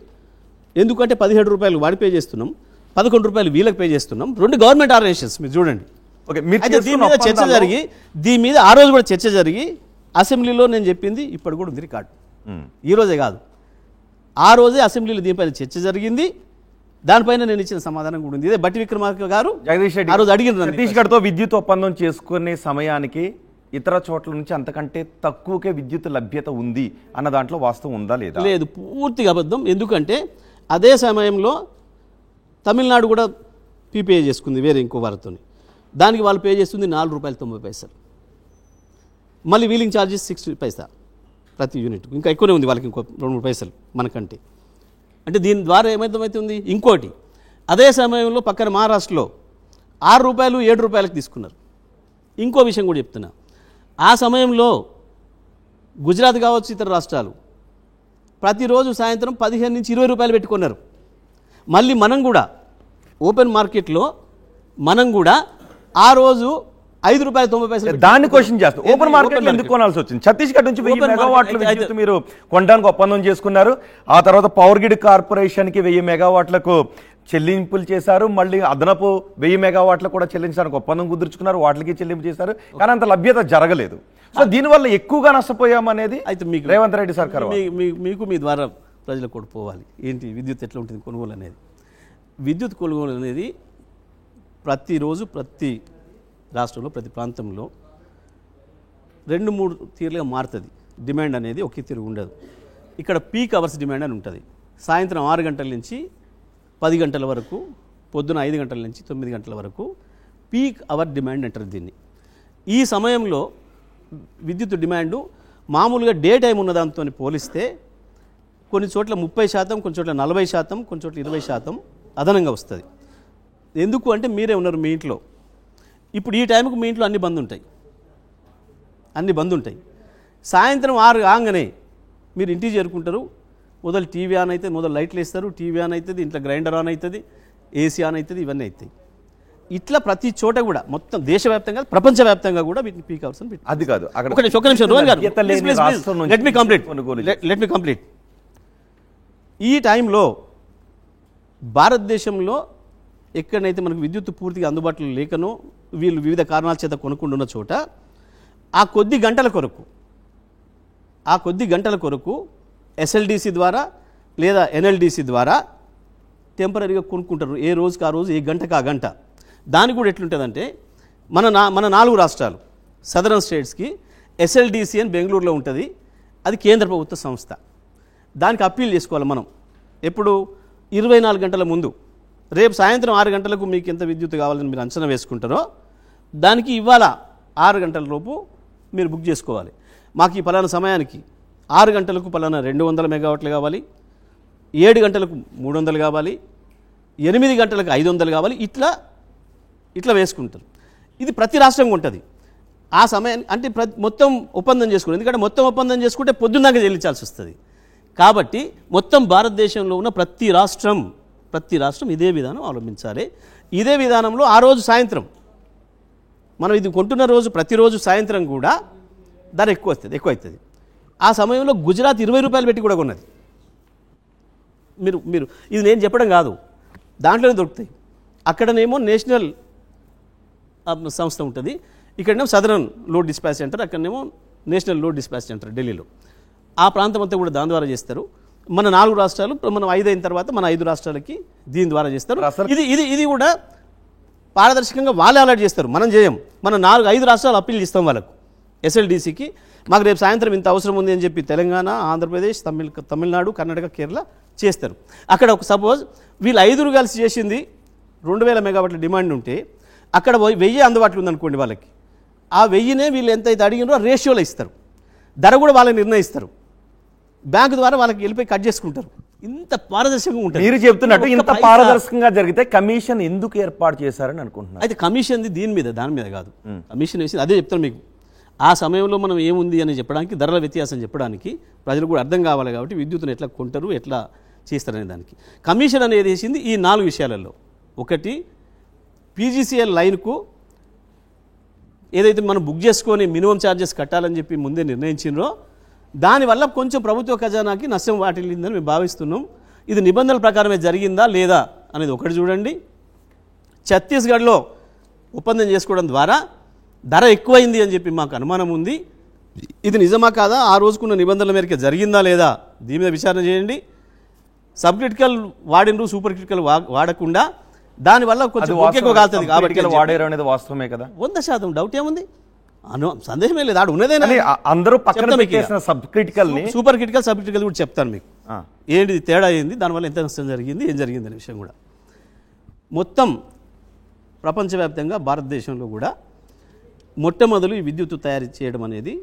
ఎందుకంటే 17 రూపాయలు వాడి పే చేస్తున్నాం, 11 రూపాయలు వీళ్ళకి పే చేస్తున్నాం. 2 గవర్నమెంట్ ఆర్గనైజేషన్స్ మీరు చూడండి. ఓకే, అయితే దీని మీద చర్చ జరిగి, దీని మీద ఆ రోజు కూడా చర్చ జరిగి అసెంబ్లీలో నేను చెప్పింది ఇప్పుడు కూడా ఉంది రికార్డు. ఈ రోజే కాదు, ఆ రోజే అసెంబ్లీలో దీనిపైన చర్చ జరిగింది. దానిపైన నేను ఇచ్చిన సమాధానం కూడా ఉంది. ఇదే బట్టి విక్రమార్క గారు జగదీష్ రెడ్డి ఆ రోజు అడిగిన ఛత్తీస్గఢ్తో విద్యుత్ ఒప్పందం చేసుకునే సమయానికి ఇతర చోట్ల నుంచి అంతకంటే తక్కువకే విద్యుత్ లభ్యత ఉంది అన్న దాంట్లో వాస్తవం ఉందా లేదా? లేదు, పూర్తిగా అబద్ధం. ఎందుకంటే అదే సమయంలో తమిళనాడు కూడా పీపీఏ చేసుకుంది వేరే ఇంకో వారితో. దానికి వాళ్ళు పే చేస్తుంది 4 రూపాయలు 90 పైసలు. మళ్ళీ వీలింగ్ ఛార్జెస్ 60 పైసా ప్రతి యూనిట్. ఇంకా ఎక్కువనే ఉంది వాళ్ళకి, ఇంకో 2-3 పైసలు మనకంటే. అంటే దీని ద్వారా ఏమైతుంది, ఇంకోటి అదే సమయంలో పక్కన మహారాష్ట్రలో 6 రూపాయలు 7 రూపాయలకు తీసుకున్నారు. ఇంకో విషయం కూడా చెప్తున్నా, ఆ సమయంలో గుజరాత్ కావచ్చు ఇతర రాష్ట్రాలు ప్రతిరోజు సాయంత్రం 15 నుంచి 20 రూపాయలు పెట్టుకున్నారు. మళ్ళీ మనం కూడా ఓపెన్ మార్కెట్లో మనం కూడా ఆ రోజు 5 రూపాయలు 90 పైసలు దాన్ని క్వశ్చన్ చేస్తారు. ఓపెన్ మార్కెట్ ఎందుకు కొనాల్సి వచ్చింది? ఛత్తీస్గఢ్ నుంచి 1000 మెగావాట్ల విద్యుత్ మీరు కొనడానికి ఒప్పందం చేసుకున్నారు. ఆ తర్వాత పవర్ గ్రిడ్ కార్పొరేషన్కి 1000 మెగావాట్లకు చెల్లింపులు చేశారు. మళ్ళీ అదనపు 1000 మెగావాట్లు కూడా చెల్లించడానికి ఒప్పందం కుదుర్చుకున్నారు. వాటికి చెల్లింపు చేశారు. కానీ అంత లభ్యత జరగలేదు. సో దీనివల్ల ఎక్కువగా నష్టపోయామనేది అయితే మీకు రేవంత్ రెడ్డి సర్కార్ మీకు మీ ద్వారా ప్రజలకు కూడా పోవాలి. ఏంటి విద్యుత్ ఎట్లా ఉంటుంది కొనుగోలు అనేది. విద్యుత్ కొనుగోలు అనేది ప్రతిరోజు ప్రతి రాష్ట్రంలో ప్రతి ప్రాంతంలో 2-3 తీరులుగా మారుతుంది. డిమాండ్ అనేది ఒకే తీరు ఉండదు. ఇక్కడ పీక్ అవర్స్ డిమాండ్ అని ఉంటుంది. సాయంత్రం 6 గంటల నుంచి 10 గంటల వరకు, పొద్దున 5 గంటల నుంచి 9 గంటల వరకు పీక్ అవర్ డిమాండ్ అంటారు దీన్ని. ఈ సమయంలో విద్యుత్ డిమాండు మామూలుగా డే టైం ఉన్న దాంతో పోలిస్తే కొన్ని చోట్ల 30%, కొన్ని చోట్ల 40%, కొన్ని చోట్ల 20% అదనంగా వస్తుంది. ఎందుకు అంటే మీరే ఉన్నారు మీ ఇంట్లో. ఇప్పుడు ఈ టైంకు మీ ఇంట్లో అన్ని బంద్ ఉంటాయి. సాయంత్రం 6 కాగానే మీరు ఇంటికి చేరుకుంటారు. మొదలు టీవీ ఆన్ అవుతుంది, మొదలు లైట్లు వేస్తారు, టీవీ ఆన్ అవుతుంది, ఇంట్లో గ్రైండర్ ఆన్ అవుతుంది, ఏసీ ఆన్ అవుతుంది, ఇవన్నీ అవుతాయి. ఇట్లా ప్రతి చోట కూడా మొత్తం దేశవ్యాప్తంగా ప్రపంచవ్యాప్తంగా కూడా వీటిని పీక్ అవర్స్ అని పెట్టి అది కాదు. ఒక్క నిమిషం రోహన్ గారు, లెట్ మీ కంప్లీట్. ఈ టైంలో భారతదేశంలో ఎక్కడైతే మనకు విద్యుత్ పూర్తిగా అందుబాటులో లేకనో వీళ్ళు వివిధ కారణాల చేత కొనుక్కుంటున్న ఉన్న చోట ఆ కొద్ది గంటల కొరకు ఎస్ఎల్డిసి ద్వారా లేదా ఎన్ఎల్డిసి ద్వారా టెంపరీగా కొనుక్కుంటారు. ఏ రోజుకి ఆ రోజు, ఏ గంటకు ఆ గంట. దానికి కూడా ఎట్లుంటుందంటే మన 4 రాష్ట్రాలు సదరన్ స్టేట్స్కి ఎస్ఎల్డిసి అని బెంగళూరులో ఉంటుంది. అది కేంద్ర ప్రభుత్వ సంస్థ. దానికి అప్పీల్ చేసుకోవాలి మనం. ఎప్పుడు 24 గంటల ముందు. రేపు సాయంత్రం 6 గంటలకు మీకు ఎంత విద్యుత్ కావాలని మీరు అంచనా వేసుకుంటారో దానికి ఇవాళ 6 గంటల లోపు మీరు బుక్ చేసుకోవాలి. మాకు ఈ పలానా సమయానికి 6 గంటలకు పలానా 200 మెగావాట్లు కావాలి, 7 గంటలకు 300 కావాలి, 8 గంటలకు 500 కావాలి. ఇట్లా వేసుకుంటారు. ఇది ప్రతి రాష్ట్రంగా ఉంటుంది. ఆ సమయాన్ని అంటే మొత్తం ఒప్పందం చేసుకుంటారు. ఎందుకంటే మొత్తం ఒప్పందం చేసుకుంటే పొద్దున్నాక చెల్లించాల్సి వస్తుంది. కాబట్టి మొత్తం భారతదేశంలో ఉన్న ప్రతి రాష్ట్రం ఇదే విధానం అవలంబించాలి. ఇదే విధానంలో ఆ రోజు సాయంత్రం మనం ఇది కొంటున్న రోజు ప్రతిరోజు సాయంత్రం కూడా ధర ఎక్కువ అవుతుంది. ఆ సమయంలో గుజరాత్ 20 రూపాయలు పెట్టి కూడా కొన్నది. మీరు మీరు ఇది నేను చెప్పడం కాదు, దాంట్లోనే దొరుకుతాయి. అక్కడనేమో నేషనల్ సంస్థ ఉంటుంది, ఇక్కడనేమో సదరన్ లోడ్ డిస్పాచ్ సెంటర్, అక్కడనేమో నేషనల్ లోడ్ డిస్పాచ్ సెంటర్ ఢిల్లీలో. ఆ ప్రాంతం అంతా కూడా దాని ద్వారా చేస్తారు. మన 4 రాష్ట్రాలు, మనం 5 అయిన తర్వాత మన 5 రాష్ట్రాలకి దీని ద్వారా చేస్తారు. ఇది కూడా పారదర్శకంగా వాళ్ళే అలర్ట్ చేస్తారు, మనం చేయం. మన 5 రాష్ట్రాలు అప్పీల్ చేస్తాం వాళ్ళకు, ఎస్ఎల్డీసీకి. మాకు రేపు సాయంత్రం ఇంత అవసరం ఉంది అని చెప్పి తెలంగాణ, ఆంధ్రప్రదేశ్, తమిళనాడు, కర్ణాటక, కేరళ చేస్తారు. అక్కడ ఒక సపోజ్ వీళ్ళు 5 కలిసి చేసింది 2000 మెగావాట్ల డిమాండ్ ఉంటే అక్కడ 1000 అందుబాటులో ఉందనుకోండి వాళ్ళకి, ఆ 1000నే వీళ్ళు ఎంతైతే అడిగినారో రేషియోలో ఇస్తారు, ధర కూడా వాళ్ళని నిర్ణయిస్తారు, బ్యాంకు ద్వారా వాళ్ళకి వెళ్ళిపోయి కట్ చేసుకుంటారు. ఇంత పారదర్శకంగా ఉంటుంది. మీరు చెప్తున్నట్టు ఇంత పారదర్శకంగా జరిగితే కమిషన్ ఎందుకు ఏర్పాటు చేశారని అనుకుంటున్నారు? అయితే కమిషన్ది దాని మీద కాదు, కమిషన్ వేసి అదే చెప్తాను మీకు. ఆ సమయంలో మనం ఏముంది అని చెప్పడానికి, ధరల వ్యత్యాసం చెప్పడానికి ప్రజలు కూడా అర్థం కావాలి కాబట్టి విద్యుత్తును ఎట్లా కొంటారు, ఎట్లా చేస్తారనే దానికి కమిషన్ అనేది వేసింది ఈ 4 విషయాలలో. ఒకటి, పీజీసీఎల్ లైన్కు ఏదైతే మనం బుక్ చేసుకొని మినిమం ఛార్జెస్ కట్టాలని చెప్పి ముందే నిర్ణయించినరో దానివల్ల కొంచెం ప్రభుత్వ ఖజానాకి నష్టం వాటిల్లిందని మేము భావిస్తున్నాం. ఇది నిబంధనల ప్రకారమే జరిగిందా లేదా అనేది ఒకటి చూడండి. ఛత్తీస్గఢ్లో ఒప్పందం చేసుకోవడం ద్వారా ధర ఎక్కువైంది అని చెప్పి మాకు అనుమానం ఉంది. ఇది నిజమా కాదా, ఆ రోజుకున్న నిబంధనల మేరకు జరిగిందా లేదా, దీని మీద విచారణ చేయండి. సబ్ క్రిటికల్ వాడినరు, సూపర్ క్రిటికల్ వాడకుండా దానివల్ల కొంచెం ఎక్కువ కాలుతుంది కాబట్టి వాడారు అనేది వాస్తవమే కదా. 100% డౌట్ ఏముంది, సందేహమే లేదు. ఆడు ఉన్నదేనా, అందరూ పక్కన పెట్టేసిన సబ్ క్రిటికల్ ని సూపర్ క్రిటికల్, సబ్ క్రిటికల్ కూడా చెప్తాను మీకు. ఏంటి తేడా ఏంది, దానివల్ల ఎంత నష్టం జరిగింది, ఏం జరిగింది అనే విషయం కూడా. మొత్తం ప్రపంచవ్యాప్తంగా భారతదేశంలో కూడా మొట్టమొదలు ఈ విద్యుత్తు తయారు చేయడం అనేది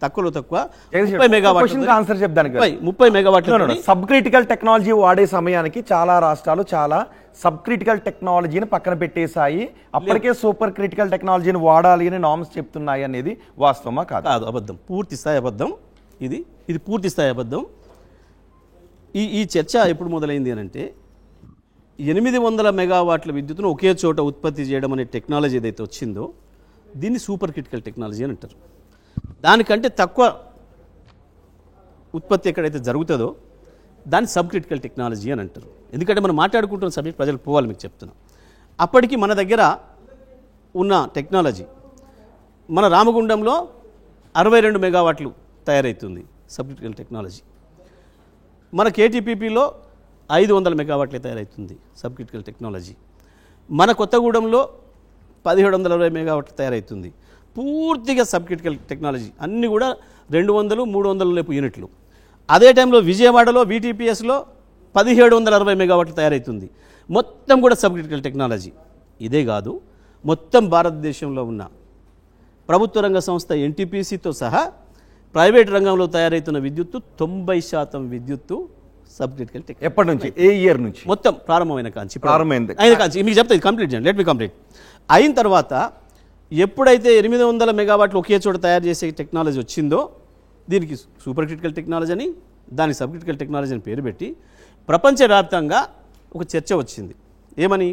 తక్కువలో తక్కువ 30 మెగావాట్లు ఆన్సర్ చెప్తాను. 30 మెగావాట్లు సబ్ క్రిటికల్ టెక్నాలజీ వాడే సమయానికి చాలా రాష్ట్రాలు చాలా సబ్ క్రిటికల్ టెక్నాలజీని పక్కన పెట్టేశాయి. అప్పటికే సూపర్ క్రిటికల్ టెక్నాలజీని వాడాలి అని నామ్స్ చెప్తున్నాయి అనేది వాస్తవమా కాదు? అబద్ధం, పూర్తి స్థాయి అబద్ధం. ఇది పూర్తి స్థాయి అబద్ధం. ఈ చర్చ ఎప్పుడు మొదలైంది అని అంటే 800 మెగావాట్ల విద్యుత్తును ఒకే చోట ఉత్పత్తి చేయడం అనే టెక్నాలజీ ఏదైతే వచ్చిందో దీన్ని సూపర్ క్రిటికల్ టెక్నాలజీ అని అంటారు. దానికంటే తక్కువ ఉత్పత్తి ఎక్కడైతే జరుగుతుందో దాన్ని సబ్ క్రిటికల్ టెక్నాలజీ అని అంటారు. ఎందుకంటే మనం మాట్లాడుకుంటున్న సబ్జెక్ట్ ప్రజలు పోవాలి, మీకు చెప్తున్నాం. అప్పటికి మన దగ్గర ఉన్న టెక్నాలజీ, మన రామగుండంలో 62 మెగావాట్లు తయారవుతుంది సబ్ క్రిటికల్ టెక్నాలజీ. మన కేటీపీపీలో 500 మెగావాట్లే తయారవుతుంది సబ్ క్రిటికల్ టెక్నాలజీ. మన కొత్తగూడెంలో 1720 మెగావాట్లు తయారవుతుంది. పూర్తిగా సబ్ క్రిటికల్ టెక్నాలజీ అన్నీ కూడా 200, 300 లేపు యూనిట్లు. అదే టైంలో విజయవాడలో వీటీపీఎస్లో 1760 మెగావాట్లు తయారవుతుంది. మొత్తం కూడా సబ్ క్రిటికల్ టెక్నాలజీ. ఇదే కాదు, మొత్తం భారతదేశంలో ఉన్న ప్రభుత్వ రంగ సంస్థ ఎన్టీపీసీతో సహా ప్రైవేట్ రంగంలో తయారవుతున్న విద్యుత్తు 90% విద్యుత్తు సబ్ క్రిటికల్ టెక్నాలజీ. ఎప్పటి నుంచి, ఏ ఇయర్ నుంచి? మొత్తం ప్రారంభమైన కాంచి మీకు చెప్తా, ఇది కంప్లీట్ చేయండి, లెట్ మీ కంప్లీట్. అయిన తర్వాత ఎప్పుడైతే 800 మెగావాట్లు ఒకే చోట తయారు చేసే టెక్నాలజీ వచ్చిందో దీనికి సూపర్ క్రిటికల్ టెక్నాలజీ అని, దానికి సబ్ క్రిటికల్ టెక్నాలజీ అని పేరు పెట్టి ప్రపంచవ్యాప్తంగా ఒక చర్చ వచ్చింది. ఏమని,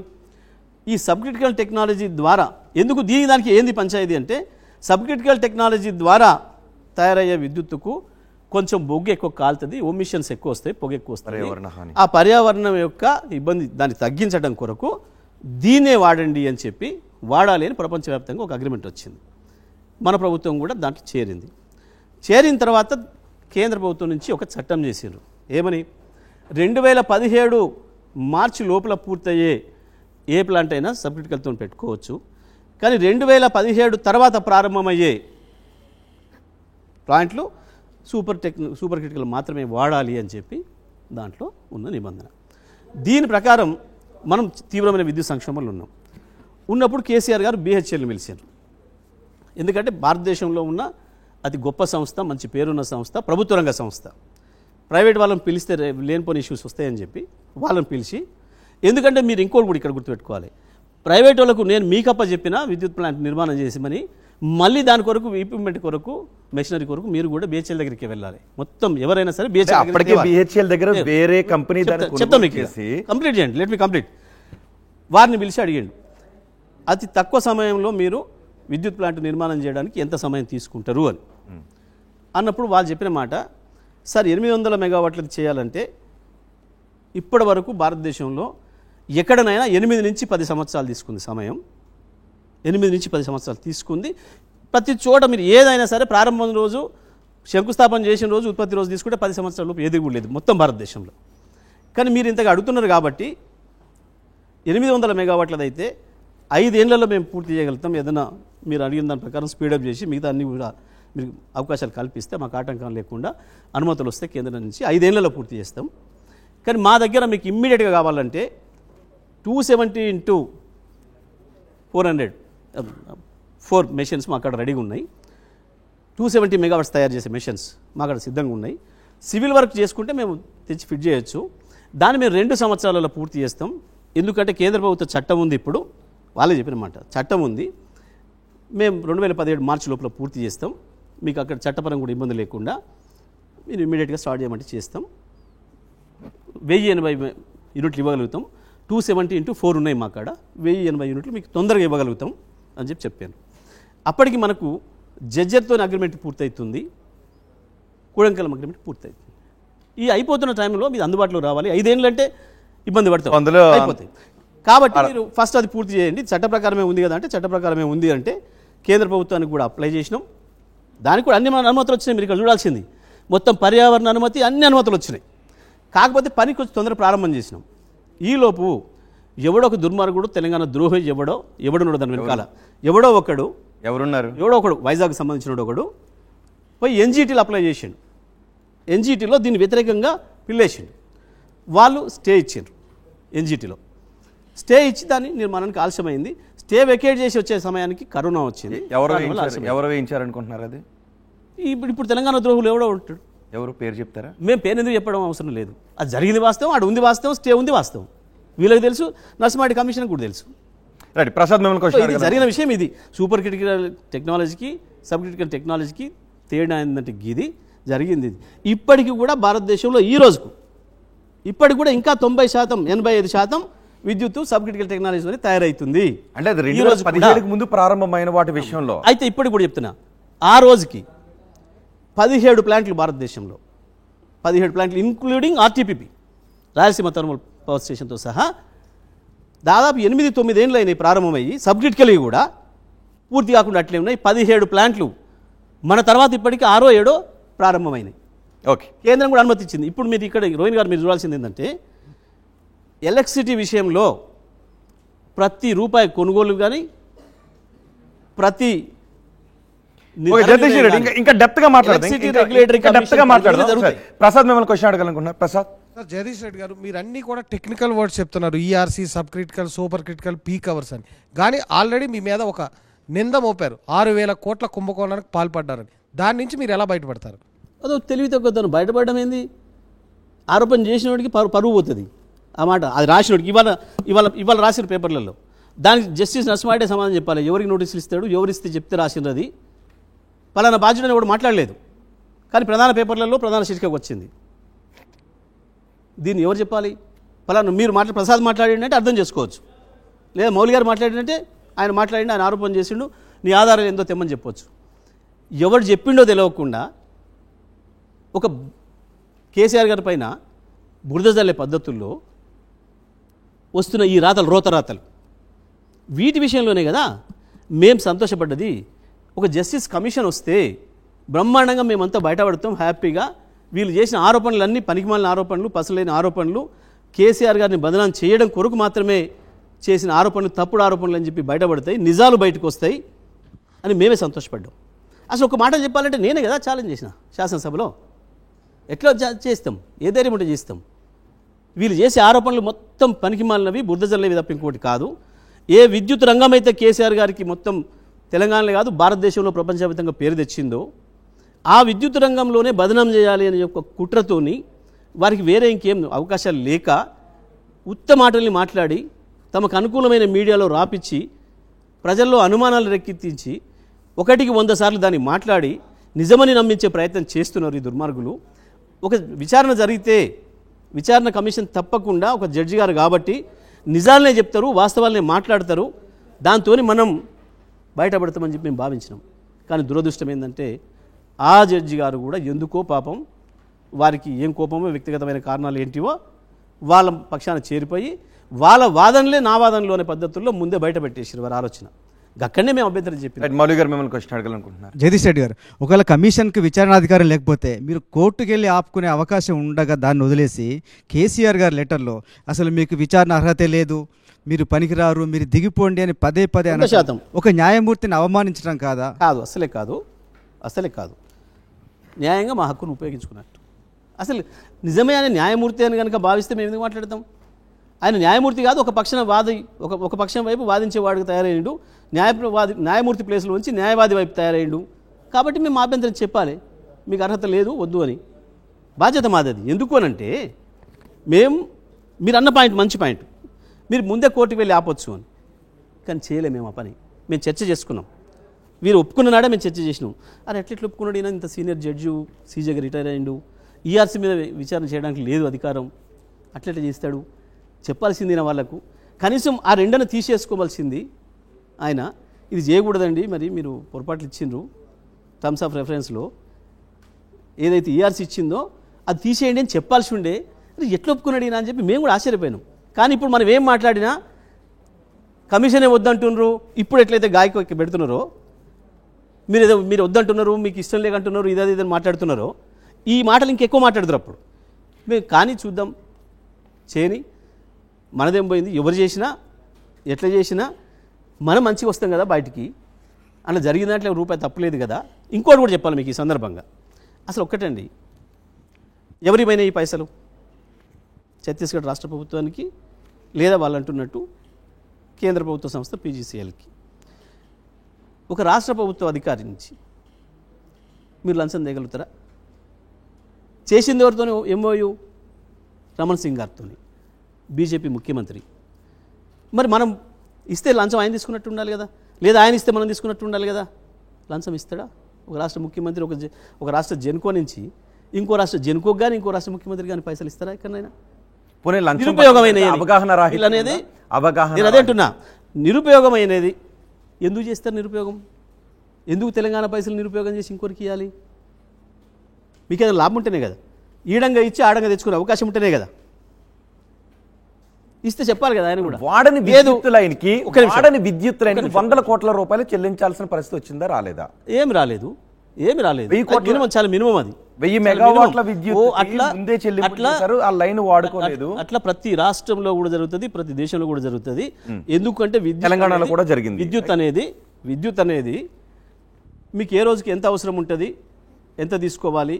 ఈ సబ్ క్రిటికల్ టెక్నాలజీ ద్వారా ఎందుకు దానికి ఏంది పంచాయతీ అంటే, సబ్ క్రిటికల్ టెక్నాలజీ ద్వారా తయారయ్యే విద్యుత్తుకు కొంచెం బొగ్గు ఎక్కువ కాలుతుంది, ఎమిషన్స్ ఎక్కువ వస్తాయి, పొగ ఎక్కువ వస్తాయి. ఆ పర్యావరణం యొక్క ఇబ్బంది దాన్ని తగ్గించడం కొరకు దీన్నే వాడండి అని చెప్పి వాడాలి అని ప్రపంచవ్యాప్తంగా ఒక అగ్రిమెంట్ వచ్చింది. మన ప్రభుత్వం కూడా దాంట్లో చేరింది. చేరిన తర్వాత కేంద్ర ప్రభుత్వం నుంచి ఒక చట్టం చేశారు. ఏమని, 2017 మార్చి లోపల పూర్తయ్యే ఏ ప్లాంట్ అయినా సబ్ క్రిటికల్తో పెట్టుకోవచ్చు, కానీ 2017 తర్వాత ప్రారంభమయ్యే ప్లాంట్లు సూపర్ క్రిటికల్ మాత్రమే వాడాలి అని చెప్పి దాంట్లో ఉన్న నిబంధన. దీని ప్రకారం మనం తీవ్రమైన విద్యుత్ సంక్షోభంలో ఉన్నప్పుడు కేసీఆర్ గారు BHELని పిలిచారు. ఎందుకంటే భారతదేశంలో ఉన్న అతి గొప్ప సంస్థ, మంచి పేరున్న సంస్థ, ప్రభుత్వ రంగ సంస్థ. ప్రైవేట్ వాళ్ళని పిలిస్తే లేనిపోని ఇష్యూస్ వస్తాయని చెప్పి వాళ్ళని పిలిచి, ఎందుకంటే మీరు ఇంకోటి కూడా ఇక్కడ గుర్తుపెట్టుకోవాలి, ప్రైవేట్ వాళ్ళకు నేను మీకప్ప చెప్పిన విద్యుత్ ప్లాంట్ నిర్మాణం చేసిమని మళ్ళీ దాని కొరకు ఇంప్లిమెంట్ కొరకు మెషినరీ కొరకు మీరు కూడా BHEL దగ్గరికి వెళ్ళాలి. మొత్తం ఎవరైనా సరే BHEL దగ్గర వేరే కంపెనీ చెప్తాం మీకు, కంప్లీట్ చేయండి, లెట్ మీ కంప్లీట్. వారిని పిలిచి అడిగాడు, అతి తక్కువ సమయంలో మీరు విద్యుత్ ప్లాంట్ నిర్మాణం చేయడానికి ఎంత సమయం తీసుకుంటారు అని అన్నప్పుడు వాళ్ళు చెప్పిన మాట, సార్ 800 మెగావాట్లది చేయాలంటే ఇప్పటి వరకు భారతదేశంలో ఎక్కడనైనా 8 నుంచి 10 సంవత్సరాలు తీసుకుంది సమయం. 8 నుంచి 10 సంవత్సరాలు తీసుకుంది. ప్రతి చోట మీరు ఏదైనా సరే ప్రారంభం రోజు, శంకుస్థాపన చేసిన రోజు, ఉత్పత్తి రోజు తీసుకుంటే 10 సంవత్సరాల లోపు ఏది కూడా లేదు మొత్తం భారతదేశంలో. కానీ మీరు ఇంతగా అడుగుతున్నారు కాబట్టి 800 మెగావాట్లది అయితే 5 ఏళ్లలో మేము పూర్తి చేయగలుగుతాం. ఏదైనా మీరు అడిగిన దాని ప్రకారం స్పీడప్ చేసి మిగతా అన్ని కూడా మీరు అవకాశాలు కల్పిస్తే మాకు ఆటంకం లేకుండా అనుమతులు వస్తే కేంద్రం నుంచి 5 ఏళ్లలో పూర్తి చేస్తాం. కానీ మా దగ్గర మీకు ఇమ్మీడియట్గా కావాలంటే 270 × 400 4 మెషిన్స్ మా అక్కడ రెడీగా ఉన్నాయి. 270 మెగావాట్స్ తయారు చేసే మెషిన్స్ మా అక్కడ సిద్ధంగా ఉన్నాయి. సివిల్ వర్క్ చేసుకుంటే మేము తెచ్చి ఫిట్ చేయొచ్చు. దాన్ని మేము 2 సంవత్సరాలలో పూర్తి చేస్తాం. ఎందుకంటే కేంద్ర ప్రభుత్వ చట్టం ఉంది, ఇప్పుడు వాళ్ళే చెప్పిన మాట చట్టం ఉంది. మేము 2017 మార్చి లోపల పూర్తి చేస్తాం. మీకు అక్కడ చట్టపరం కూడా ఇబ్బంది లేకుండా మీరు ఇమీడియట్గా స్టార్ట్ చేయమంటే చేస్తాం. 1080 యూనిట్లు ఇవ్వగలుగుతాం. 270 × 4 ఉన్నాయి మా కాడ. 1080 యూనిట్లు మీకు తొందరగా ఇవ్వగలుగుతాం అని చెప్పాను. అప్పటికి మనకు జడ్జర్తో అగ్రిమెంట్ పూర్తవుతుంది, కూడంకలం అగ్రిమెంట్ పూర్తవుతుంది. ఈ అయిపోతున్న టైంలో మీరు అందుబాటులో రావాలి. 5 ఏళ్ళు అంటే ఇబ్బంది పడతాం, అందులో అయిపోతాయి. కాబట్టి మీరు ఫస్ట్ అది పూర్తి చేయండి. చట్ట ప్రకారమే ఉంది కదా అంటే చట్ట ప్రకారమే ఉంది అంటే కేంద్ర ప్రభుత్వానికి కూడా అప్లై చేసినాం. దానికి కూడా అన్ని మన అనుమతులు వచ్చినాయి. మీరు ఇక్కడ చూడాల్సింది మొత్తం పర్యావరణ అనుమతి, అన్ని అనుమతులు వచ్చినాయి. కాకపోతే పని కొంచెం తొందరగా ప్రారంభం చేసినాం. ఈలోపు ఎవడో ఒక దుర్మార్గుడు, తెలంగాణ ద్రోహి ఎవడున్నాడు దాని వెనకాల ఎవడో ఒకడు వైజాగ్కి సంబంధించిన ఒకడు పోయి ఎన్జీటీలో అప్లై చేసిండు. ఎన్జీటీలో దీన్ని వ్యతిరేకంగా పిల్లేసిండు. వాళ్ళు స్టే ఇచ్చారు. ఎన్జీటీలో స్టే ఇచ్చి దాన్ని నిర్మాణానికి ఆలస్యమైంది. స్టే వెకేట్ చేసి వచ్చే సమయానికి కరోనా వచ్చింది. ఎవరు వేయించారనుకుంటున్నారు అది? ఇప్పుడు తెలంగాణ ద్రోహులు ఎవడో ఉంటాడు. ఎవరు పేరు చెప్తారా? మేము పేరు ఎందుకు చెప్పడం అవసరం లేదు. అది జరిగింది వాస్తవం, అటు ఉంది వాస్తవం, స్టే ఉంది వాస్తవం. వీళ్ళకి తెలుసు, నర్సింహారెడ్డి కమిషన్ కూడా తెలుసు. ప్రసాద్ ఇది జరిగిన విషయం. ఇది సూపర్ క్రిటికల్ టెక్నాలజీకి, సబ్ క్రిటికల్ టెక్నాలజీకి తేడా ఏంటంటే ఇది జరిగింది. ఇప్పటికీ కూడా భారతదేశంలో ఈ రోజుకు ఇప్పటికి కూడా ఇంకా 90%, 85% విద్యుత్ సబ్ క్రిటికల్ టెక్నాలజీ తయారవుతుంది. అంటే 2017 ముందు ప్రారంభమైన వాటి విషయంలో అయితే ఇప్పటికి కూడా చెప్తున్నా, ఆ రోజుకి 17 ప్లాంట్లు భారతదేశంలో, 17 ప్లాంట్లు including RTPP Rayalaseema thermal power స్టేషన్తో సహా దాదాపు 8-9 ఏళ్ళు అయినాయి ప్రారంభమయ్యి. సబ్ క్రిటికల్ కూడా పూర్తి కాకుండా అట్లే ఉన్నాయి. 17 ప్లాంట్లు మన తర్వాత ఇప్పటికీ 6-7 ప్రారంభమైనాయి. ఓకే, కేంద్రం కూడా అనుమతి ఇచ్చింది. ఇప్పుడు మీరు ఇక్కడ రోహిణ్ గారు మీరు చూడాల్సింది ఏంటంటే ఎలక్ట్రిసిటీ విషయంలో ప్రతి రూపాయి కొనుగోలు కానీ ప్రతి ఇంకా డెప్త్ గా మాట్లాడదాం. ప్రసాద్ మిమ్మల్ని క్వశ్చన్ అడగాలనుకుంటున్నారు. ప్రసాద్ సార్, జగదీష్ రెడ్డి గారు, మీరు అన్ని కూడా టెక్నికల్ వర్డ్స్ చెప్తున్నారు, ERC, sub critical, super critical, peak hours అని. కానీ ఆల్రెడీ మీ మీద ఒక నింద మోపారు, 6,000 కోట్ల కుంభకోణానికి పాల్పడ్డారని. దాని నుంచి మీరు ఎలా బయటపడతారు? అదో తెలివి తక్కువ. బయటపడడం ఏంది? ఆరోపణ చేసిన వాడికి పరువు పోతుంది. ఆ మాట అది రాసినోడికి ఇవాళ రాసిన పేపర్లలో దానికి జస్టిస్ నర్సింహారెడ్డి సమాధానం చెప్పాలి. ఎవరికి నోటీసులు ఇస్తాడు, ఎవరిస్తే చెప్తే రాసినది. పలానా బాధ్యతని కూడా మాట్లాడలేదు, కానీ ప్రధాన పేపర్లలో ప్రధాన శీర్షికకు వచ్చింది. దీన్ని ఎవరు చెప్పాలి? పలానా మీరు ప్రసాద్ మాట్లాడిందంటే అర్థం చేసుకోవచ్చు, లేదా మౌలి గారు మాట్లాడినంటే ఆయన మాట్లాడిండు, ఆయన ఆరోపణ చేసిండు, నీ ఆధారాలు ఎంతో తెమ్మని చెప్పవచ్చు. ఎవరు చెప్పిండో తెలియకుండా ఒక కేసీఆర్ గారి పైన బురద జల్లే పద్ధతుల్లో వస్తున్న ఈ రోతరాతలు వీటి విషయంలోనే కదా మేము సంతోషపడ్డది. ఒక జస్టిస్ కమిషన్ వస్తే బ్రహ్మాండంగా మేమంతా బయటపడతాం హ్యాపీగా. వీళ్ళు చేసిన ఆరోపణలన్నీ పనికిమాలిన ఆరోపణలు, పసలేని ఆరోపణలు, కేసీఆర్ గారిని బదనాం చేయడం కొరకు మాత్రమే చేసిన ఆరోపణలు, తప్పుడు ఆరోపణలు అని చెప్పి బయటపడతాయి, నిజాలు బయటకు వస్తాయి అని మేమే సంతోషపడ్డాం. అసలు ఒక మాట చెప్పాలంటే నేనే కదా ఛాలెంజ్ చేసిన శాసనసభలో. ఎట్లా చేస్తాం? ఏ ధైర్యం ఉంటే చేస్తాం? వీళ్ళు చేసే ఆరోపణలు మొత్తం పనికిమాలినవి, బురద జల్లేవి తప్ప ఇంకోటి కాదు. ఏ విద్యుత్ రంగం అయితే కేసీఆర్ గారికి మొత్తం తెలంగాణలో కాదు భారతదేశంలో ప్రపంచవ్యాప్తంగా పేరు తెచ్చిందో ఆ విద్యుత్ రంగంలోనే బదనాం చేయాలి అనే ఒక కుట్రతోని వారికి వేరే ఇంకేం అవకాశాలు లేక ఉత్త మాటల్ని మాట్లాడి తమకు అనుకూలమైన మీడియాలో రాపిచ్చి ప్రజల్లో అనుమానాలు రేకెత్తించి 1కి 100 సార్లు దాన్ని మాట్లాడి నిజమని నమ్మించే ప్రయత్నం చేస్తున్నారు ఈ దుర్మార్గులు. ఒక విచారణ జరిగితే విచారణ కమిషన్ తప్పకుండా ఒక జడ్జి గారు కాబట్టి నిజాలనే చెప్తారు, వాస్తవాలనే మాట్లాడతారు. దాంతో మనం బయటపడతామని చెప్పి మేము భావించినాం. కానీ దురదృష్టం ఏంటంటే ఆ జడ్జి గారు కూడా ఎందుకో పాపం వారికి ఏం కోపమో వ్యక్తిగతమైన కారణాలు ఏంటివో వాళ్ళ పక్షాన చేరిపోయి వాళ్ళ వాదనలే నా వాదనలు అనే పద్ధతుల్లో ముందే బయట పెట్టేసారు వారి ఆలోచన. అక్కడనే మేము అభ్యంతరం చెప్పినాం. మౌలి గారు మిమ్మల్ని క్వశ్చన్ అడగాలనుకుంటున్నారు. జగదీష్ రెడ్డి గారు, ఒకవేళ కమిషన్కి విచారణాధికారం లేకపోతే మీరు కోర్టుకు వెళ్ళి ఆపుకునే అవకాశం ఉండగా దాన్ని వదిలేసి కేసీఆర్ గారి లెటర్లో అసలు మీకు విచారణ అర్హత లేదు, మీరు పనికిరారు, మీరు దిగిపోండి అని పదే పదే 100% ఒక న్యాయమూర్తిని అవమానించడం కాదా? కాదు, అసలే కాదు. న్యాయంగా మా హక్కును ఉపయోగించుకున్నట్టు. అసలు నిజమే ఆయన న్యాయమూర్తి అని కనుక భావిస్తే మేము ఎందుకు మాట్లాడతాం? ఆయన న్యాయమూర్తి కాదు, ఒక పక్షం వైపు వాదించేవాడికి తయారయ్యిండు, న్యాయమూర్తి ప్లేస్లో ఉంచి న్యాయవాది వైపు తయారయ్యిండు. కాబట్టి మేము అభ్యంతరం చెప్పాలి, మీకు అర్హత లేదు వద్దు అని. బాధ్యత మాది. ఎందుకు అనంటే మీరు అన్న పాయింట్ మంచి పాయింట్, మీరు ముందే కోర్టుకు వెళ్ళి ఆపొచ్చు అని. కానీ చేయలేము మేము ఆ పని. మేము చర్చ చేసుకున్నాం, వీరు ఒప్పుకున్నాడే మేము చర్చ చేసినాం. అరే ఎట్లెట్లు ఒప్పుకున్నాడు ఈయన, ఇంత సీనియర్ జడ్జి సీజేగా రిటైర్ అయ్యిండు, ఈఆర్సీ మీద విచారణ చేయడానికి లేదు అధికారం, అట్లెట్లా చేస్తాడు చెప్పాల్సింది వాళ్ళకు. కనీసం ఆ రెండను తీసేసుకోవాల్సింది ఆయన. ఇది చేయకూడదండి, మరి మీరు పొరపాట్లు ఇచ్చిండ్రు, టర్మ్స్ ఆఫ్ రెఫరెన్స్లో ఏదైతే ఈఆర్సీ ఇచ్చిందో అది తీసేయండి అని చెప్పాల్సి ఉండే. ఎట్లా ఒప్పుకున్నాడు ఈయన అని చెప్పి మేము కూడా ఆశ్చర్యపోయినాం. కానీ ఇప్పుడు మనం ఏం మాట్లాడినా కమిషనే వద్దంటున్నారు. ఇప్పుడు ఎట్లయితే గాయకు పెడుతున్నారో, మీరు వద్దంటున్నారు, మీకు ఇష్టం లేకంటున్నారు, ఇదని మాట్లాడుతున్నారో, ఈ మాటలు ఇంకెక్కువ మాట్లాడుతారు అప్పుడు. మేము కానీ చూద్దాం, చేయని మనదేం పోయింది, ఎవరు చేసినా ఎట్లా చేసినా మనం మంచిగా వస్తాం కదా బయటికి. అలా జరిగిన దాంట్లో రూపాయి తప్పలేదు కదా. ఇంకోటి కూడా చెప్పాలి మీకు ఈ సందర్భంగా. అసలు ఒక్కటండి, ఎవరిపైనా ఈ పైసలు ఛత్తీస్గఢ్ రాష్ట్ర ప్రభుత్వానికి, లేదా వాళ్ళు అంటున్నట్టు కేంద్ర ప్రభుత్వ సంస్థ పీజీసీఎల్కి. ఒక రాష్ట్ర ప్రభుత్వ అధికారి నుంచి మీరు లంచం తేగలుగుతారా? చేసింది ఎవరితో? ఎంఓయూ రమణ్ సింగ్ గారితో, బీజేపీ ముఖ్యమంత్రి. మరి మనం ఇస్తే లంచం ఆయన తీసుకున్నట్టు ఉండాలి కదా, లేదా ఆయన ఇస్తే మనం తీసుకున్నట్టు ఉండాలి కదా. లంచం ఇస్తాడా ఒక రాష్ట్ర ముఖ్యమంత్రి? ఒక రాష్ట్ర జెన్కో నుంచి ఇంకో రాష్ట్ర జెన్కోకి కానీ ఇంకో రాష్ట్ర ముఖ్యమంత్రి కానీ పైసలు ఇస్తారా ఎక్కడైనా? నిరుపయోగమైన అనేది నేను అదే అంటున్నా, నిరుపయోగమైనది ఎందుకు చేస్తారు? నిరుపయోగం ఎందుకు? తెలంగాణ పైసలు నిరుపయోగం చేసి ఇంకోరికి ఇవ్వాలి? మీకు ఏదైనా లాభం ఉంటేనే కదా, ఈడంగా ఇచ్చి ఆడంగా తెచ్చుకునే అవకాశం ఉంటేనే కదా ఇస్తే చెప్పాలి కదా. ఆయన కూడా వాడని విద్యుత్ లైన్కి వందల కోట్ల రూపాయలు చెల్లించాల్సిన పరిస్థితి వచ్చిందా? రాలేదా? ఏమి రాలేదు. చాలా మినిమం అది. 1000 మెగావాట్ల విద్యుత్ అట్లా ముందే చెల్లించారు, ఆ లైన్ వాడుకోలేదు. అట్లా ప్రతి రాష్ట్రంలో కూడా జరుగుతుంది, ప్రతి దేశంలో కూడా జరుగుతుంది. ఎందుకంటే తెలంగాణలో కూడా జరిగింది. విద్యుత్ అనేది మీకు ఏ రోజుకి ఎంత అవసరం ఉంటుంది, ఎంత తీసుకోవాలి,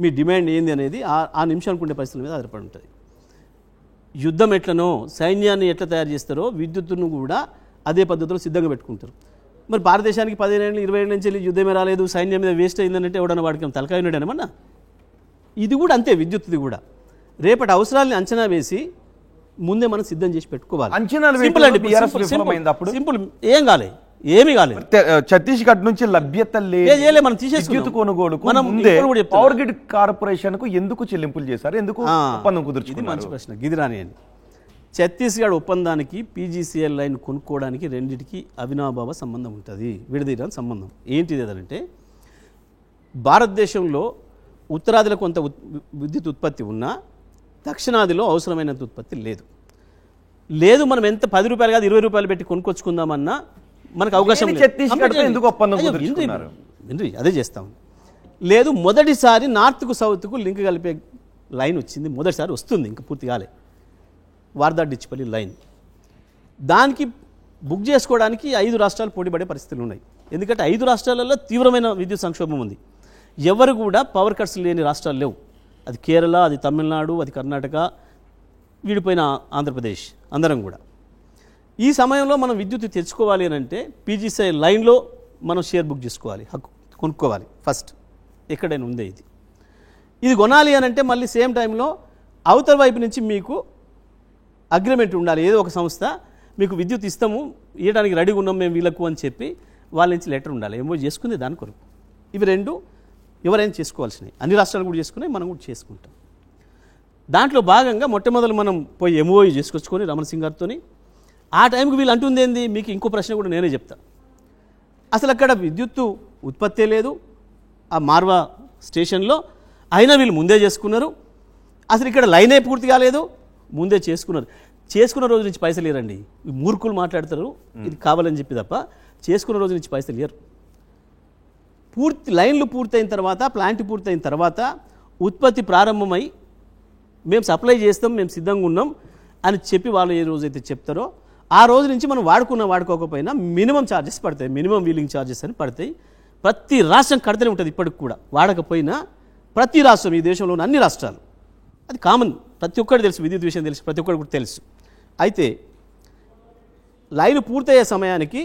మీ డిమాండ్ ఏంది అనేది ఆ నిమిషానికి ఉండే పరిస్థితుల మీద ఆధారపడి ఉంటుంది. యుద్ధం ఎట్లనో సైన్యాన్ని ఎట్లా తయారు చేస్తారో విద్యుత్తును కూడా అదే పద్ధతిలో సిద్ధంగా పెట్టుకుంటారు. మరి భారతదేశానికి 15 ఏళ్ళు 20 ఏళ్ళ నుంచి యుద్ధమే రాలేదు, సైన్యం మీద వేస్ట్ అయిందంటే ఎవడన్నా వాడికి తలకాయ ఉన్నాడేమన్నా? ఇది కూడా అంతే, విద్యుత్తుది కూడా రేపటి అవసరాలని అంచనా వేసి ముందే మనం సిద్ధం చేసి పెట్టుకోవాలి. సింపుల్, ఏం కాలే, ఏమీ కాలేదు. ఛత్తీస్గఢ్ నుంచి లభ్యత లేదు, మనం విద్యుత్ కొనుగోలు పవర్ గ్రిడ్ కార్పొరేషన్ కు ఎందుకు చెల్లింపులు చేశారు? ఎందుకు ఒప్పందం కుదుర్చుకున్నారు? మంచి ప్రశ్న. గిదిరాని అని ఛత్తీస్గఢ్ ఒప్పందానికి పీజీసీఎల్ లైన్ కొనుక్కోవడానికి రెండింటికి అవినాభావ సంబంధం ఉంటుంది, విడదీయడానికి సంబంధం. ఏంటిది అదంటే, భారతదేశంలో ఉత్తరాదిలో కొంత విద్యుత్ ఉత్పత్తి ఉన్నా దక్షిణాదిలో అవసరమైనంత ఉత్పత్తి లేదు. మనం ఎంత 10 రూపాయలు కాదు 20 రూపాయలు పెట్టి కొనుక్కొచ్చుకుందామన్నా మనకు అవకాశం అదే చేస్తాం లేదు. మొదటిసారి నార్త్కు సౌత్కు లింక్ కలిపే లైన్ వచ్చింది, మొదటిసారి వస్తుంది, ఇంకా పూర్తి కాలే. వార్దా డిచ్పల్లి లైన్, దానికి బుక్ చేసుకోవడానికి 5 రాష్ట్రాలు పోటీపడే పరిస్థితులు ఉన్నాయి. ఎందుకంటే 5 రాష్ట్రాలలో తీవ్రమైన విద్యుత్ సంక్షోభం ఉంది. ఎవరు కూడా పవర్ కట్స్ లేని రాష్ట్రాలు లేవు. అది కేరళ, అది తమిళనాడు, అది కర్ణాటక, వీడిపోయిన ఆంధ్రప్రదేశ్, అందరం కూడా. ఈ సమయంలో మనం విద్యుత్ తెచ్చుకోవాలి అని అంటే పీజీసీఎల్ లైన్లో మనం షేర్ బుక్ చేసుకోవాలి, హక్కు కొనుక్కోవాలి ఫస్ట్. ఎక్కడైనా ఉందే ఇది కొనాలి అని అంటే మళ్ళీ సేమ్ టైంలో అవతల వైపు నుంచి మీకు అగ్రిమెంట్ ఉండాలి. ఏదో ఒక సంస్థ మీకు విద్యుత్ ఇస్తాము, ఇవ్వడానికి రెడీగా ఉన్నాం మేము వీళ్ళకు అని చెప్పి వాళ్ళ నుంచి లెటర్ ఉండాలి. ఏమో చేసుకుంది దాని కొరకు. ఇవి రెండు ఎవరైనా చేసుకోవాల్సినవి, అన్ని రాష్ట్రాలు కూడా చేసుకున్నాయి, మనం కూడా చేసుకుంటాం. దాంట్లో భాగంగా మొట్టమొదలు మనం పోయి ఎంఓయూ చేసుకొచ్చుకొని రమణ్ సింగ్ గారితో. ఆ టైంకి వీళ్ళు అంటుంది ఏంది, మీకు ఇంకో ప్రశ్న కూడా నేనే చెప్తా. అసలు అక్కడ విద్యుత్తు ఉత్పత్తే లేదు ఆ మార్వా స్టేషన్లో, అయినా వీళ్ళు ముందే చేసుకున్నారు. అసలు ఇక్కడ లైనే పూర్తి కాలేదు, ముందే చేసుకున్న రోజు నుంచి పైసలు ఇవ్వరండి. మూర్ఖులు మాట్లాడతారు ఇది కావాలని చెప్పి తప్ప చేసుకున్న రోజు నుంచి పైసలు ఇవ్వరు. లైన్లు పూర్తయిన తర్వాత, ప్లాంట్ పూర్తయిన తర్వాత ఉత్పత్తి ప్రారంభమై మేము సప్లై చేస్తాం, మేము సిద్ధంగా ఉన్నాం అని చెప్పి వాళ్ళు ఏ రోజైతే చెప్తారో ఆ రోజు నుంచి మనం వాడుకోకపోయినా మినిమం ఛార్జెస్ పడతాయి, మినిమం వీలింగ్ ఛార్జెస్ అని పడతాయి. ప్రతి రాష్ట్రం కడుతూనే ఉంటుంది ఇప్పటికి కూడా. వాడకపోయినా ప్రతి రాష్ట్రం, ఈ దేశంలోని అన్ని రాష్ట్రాలు, అది కామన్, ప్రతి ఒక్కరికి తెలుసు, విద్యుత్ విషయం తెలుసు, ప్రతి ఒక్కరికి కూడా తెలుసు. అయితే లైన్ పూర్తయ్యే సమయానికి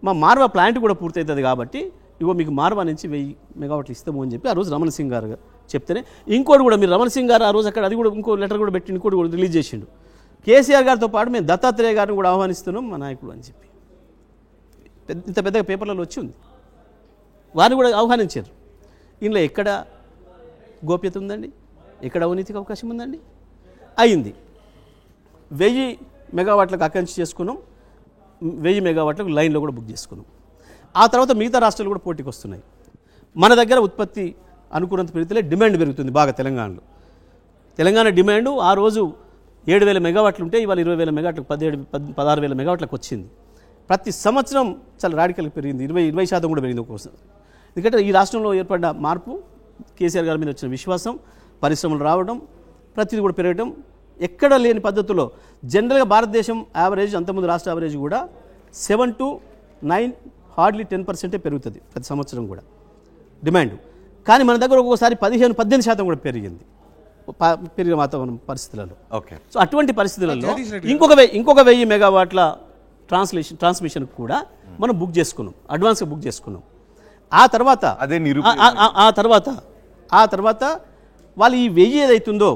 మా మార్వా ప్లాంట్ కూడా పూర్తవుతుంది కాబట్టి ఇగో మీకు మార్వా నుంచి 1000 మెగావాట్లు ఇస్తాము అని చెప్పి ఆ రోజు రమణ సింగ్ గారు చెప్తేనే, ఇంకోటి కూడా మీరు రమణ సింగ్ గారు ఆ రోజు అక్కడ అది కూడా ఇంకో లెటర్ కూడా పెట్టి ఇంకోటి కూడా రిలీజ్ చేసిండు. కేసీఆర్ గారితో పాటు మేము దత్తాత్రేయ గారిని కూడా ఆహ్వానిస్తున్నాం మా నాయకుడు అని చెప్పి ఇంత పెద్దగా పేపర్లలో వచ్చి ఉంది. వారిని కూడా ఆహ్వానించారు. ఇందులో ఎక్కడ గోప్యత ఉందండి? ఎక్కడ అవినీతికి అవకాశం ఉందండి? అయింది. 1000 మెగావాట్లకు ఆకాంక్ష చేసుకున్నాం, 1000 మెగావాట్లకు లైన్లో కూడా బుక్ చేసుకున్నాం. ఆ తర్వాత మిగతా రాష్ట్రాలు కూడా పోటీకి వస్తున్నాయి. మన దగ్గర ఉత్పత్తి అనుకున్నంత పెరిగితే డిమాండ్ పెరుగుతుంది బాగా తెలంగాణలో. తెలంగాణ డిమాండ్ ఆ రోజు 7000 మెగావాట్లు ఉంటే ఇవాళ 20,000 మెగావాట్లకు 16,000 మెగావాట్లకు వచ్చింది. ప్రతి సంవత్సరం చాలా రాడికల్గా పెరిగింది, 20% కూడా పెరిగింది ఒక్కోసారి. ఎందుకంటే ఈ రాష్ట్రంలో ఏర్పడ్డ మార్పు, కేసీఆర్ గారి మీద వచ్చిన విశ్వాసం, పరిశ్రమలు రావడం, ప్రతిదీ కూడా పెరగడం ఎక్కడ లేని పద్ధతిలో. జనరల్గా భారతదేశం యావరేజ్, అంతకుముందు రాష్ట్ర యావరేజ్ కూడా 7 to 9 హార్డ్లీ 10% పెరుగుతుంది ప్రతి సంవత్సరం కూడా డిమాండ్. కానీ మన దగ్గర ఒక్కొక్కసారి 15-18% కూడా పెరిగింది పెరిగిన వాతావరణం పరిస్థితులలో. ఓకే. సో అటువంటి పరిస్థితులలో ఇంకొక 1000 మెగావాట్ల ట్రాన్స్మిషన్ కూడా మనం బుక్ చేసుకున్నాం, అడ్వాన్స్గా బుక్ చేసుకున్నాం. ఆ తర్వాత వాళ్ళు ఈ 1000 ఏదైతుందో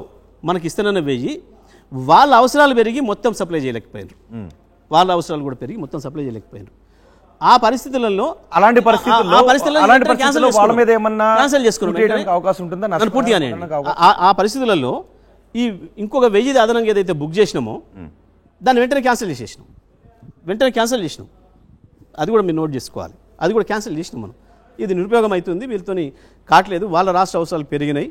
మనకి ఇస్తున్న 1000 వాళ్ళ అవసరాలు పెరిగి మొత్తం సప్లై చేయలేకపోయారు. వాళ్ళ అవసరాలు కూడా పెరిగి మొత్తం సప్లై చేయలేకపోయారు. ఆ పరిస్థితులలో అలాంటి పరిస్థితుల్లో వాళ్ళ మీద ఏమన్నా క్యాన్సిల్ చేసుకున్నాం అవకాశం ఉంటుందా? పూర్తిగానే ఆ పరిస్థితులలో ఈ ఇంకొక 1000 అదనంగా ఏదైతే బుక్ చేసినామో దాన్ని వెంటనే క్యాన్సిల్ చేసినాం. అది కూడా మీరు నోట్ చేసుకోవాలి. అది కూడా క్యాన్సిల్ చేసినాం మనం. ఇది నిరుపయోగం అవుతుంది, వీళ్ళతోని కావట్లేదు, వాళ్ళ రాష్ట్ర అవసరాలు పెరిగినాయి,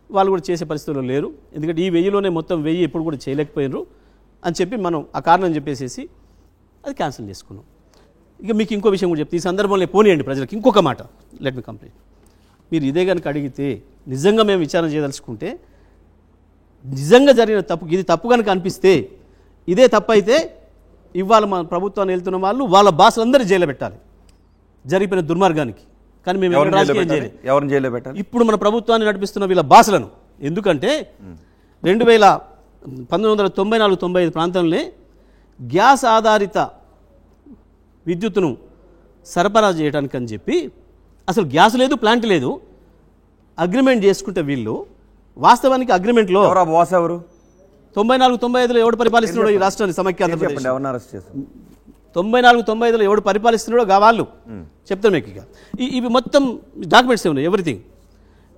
వాళ్ళు కూడా చేసే పరిస్థితుల్లో లేరు. ఎందుకంటే ఈ 1000లోనే మొత్తం 1000 ఎప్పుడు కూడా చేయలేకపోయినారు అని చెప్పి మనం ఆ కారణం చెప్పేసేసి అది క్యాన్సిల్ చేసుకున్నాం. ఇక మీకు ఇంకో విషయం కూడా చెప్తే ఈ సందర్భంలో పోనీయండి ప్రజలకు ఇంకొక మాట, లెట్ మీ కంప్లీట్. మీరు ఇదే కనుక అడిగితే నిజంగా మేము విచారణ చేయదలుచుకుంటే, నిజంగా జరిగిన తప్పు ఇది తప్పు కనుక అనిపిస్తే, ఇదే తప్పు అయితే ఇవాళ మన ప్రభుత్వాన్ని వెళ్తున్న వాళ్ళు వాళ్ళ బాసులందరూ జైలు పెట్టాలి జరిగిపోయిన దుర్మార్గానికి. కానీ మేము రాజకీయం చేయలేదు. ఎవరిని జైల్లో పెట్టాలి? ఇప్పుడు మన ప్రభుత్వాన్ని నడిపిస్తున్న వీళ్ళ బాసులను. ఎందుకంటే 1994-95 ప్రాంతంలో గ్యాస్ ఆధారిత విద్యుత్తును సరఫరా చేయడానికి అని చెప్పి అసలు గ్యాస్ లేదు, ప్లాంట్ లేదు, అగ్రిమెంట్ చేసుకుంటే వీళ్ళు వాస్తవానికి అగ్రిమెంట్లో 94-95లో ఎవడు పరిపాలిస్తున్నాడో ఈ రాష్ట్రాన్ని సమైక్య 94-95లో ఎవడు పరిపాలిస్తున్నాడో వాళ్ళు చెప్తాను మీకు. ఇక ఇవి మొత్తం డాక్యుమెంట్స్ ఉన్నాయి, ఎవ్రీథింగ్.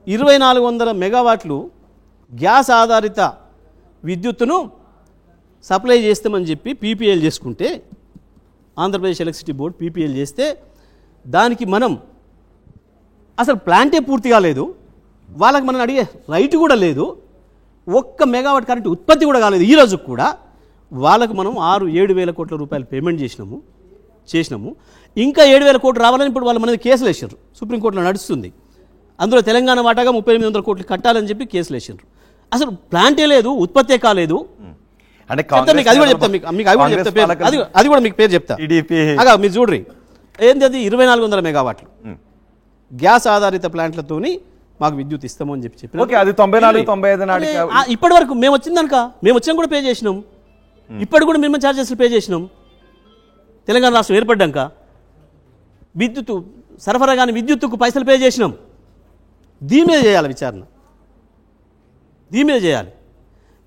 2400 మెగావాట్లు గ్యాస్ ఆధారిత విద్యుత్తును సప్లై చేస్తామని చెప్పి పీపీఎల్ చేసుకుంటే, ఆంధ్రప్రదేశ్ ఎలక్ట్రిసిటీ బోర్డు పీపీఎల్ చేస్తే దానికి మనం అసలు ప్లాంటే పూర్తిగా లేదు, వాళ్ళకి మనం అడిగే రైట్ కూడా లేదు, 1 మెగావాట్ కరెంటు ఉత్పత్తి కూడా కాలేదు. ఈరోజు కూడా వాళ్ళకు మనం 6-7 వేల కోట్ల రూపాయలు పేమెంట్ చేసినాము. ఇంకా 7,000 కోట్లు రావాలని ఇప్పుడు వాళ్ళ మీద కేసులు వేసారు, సుప్రీంకోర్టులో నడుస్తుంది. అందులో తెలంగాణ వాటాగా 3800 కోట్లు కట్టాలని చెప్పి కేసులు వేసారు. అసలు ప్లాంటే లేదు, ఉత్పత్తే కాలేదు. అది కూడా మీకు పేరు చెప్తా. మీరు చూడ్రి ఏంది అది 2400 మెగావాట్లు గ్యాస్ ఆధారిత ప్లాంట్లతోని మాకు విద్యుత్ ఇస్తాము అని చెప్పి అది 94-95 ఇప్పటి వరకు మేము వచ్చినా కూడా పే చేసినాం. ఇప్పటి కూడా మినిమం ఛార్జెస్ పే చేసినాం. తెలంగాణ రాష్ట్రం ఏర్పడ్డాక విద్యుత్ సరఫరా కానీ విద్యుత్తుకు పైసలు పే చేసినాం. దీని మీద చేయాలి విచారణ, దీని మీద చేయాలి.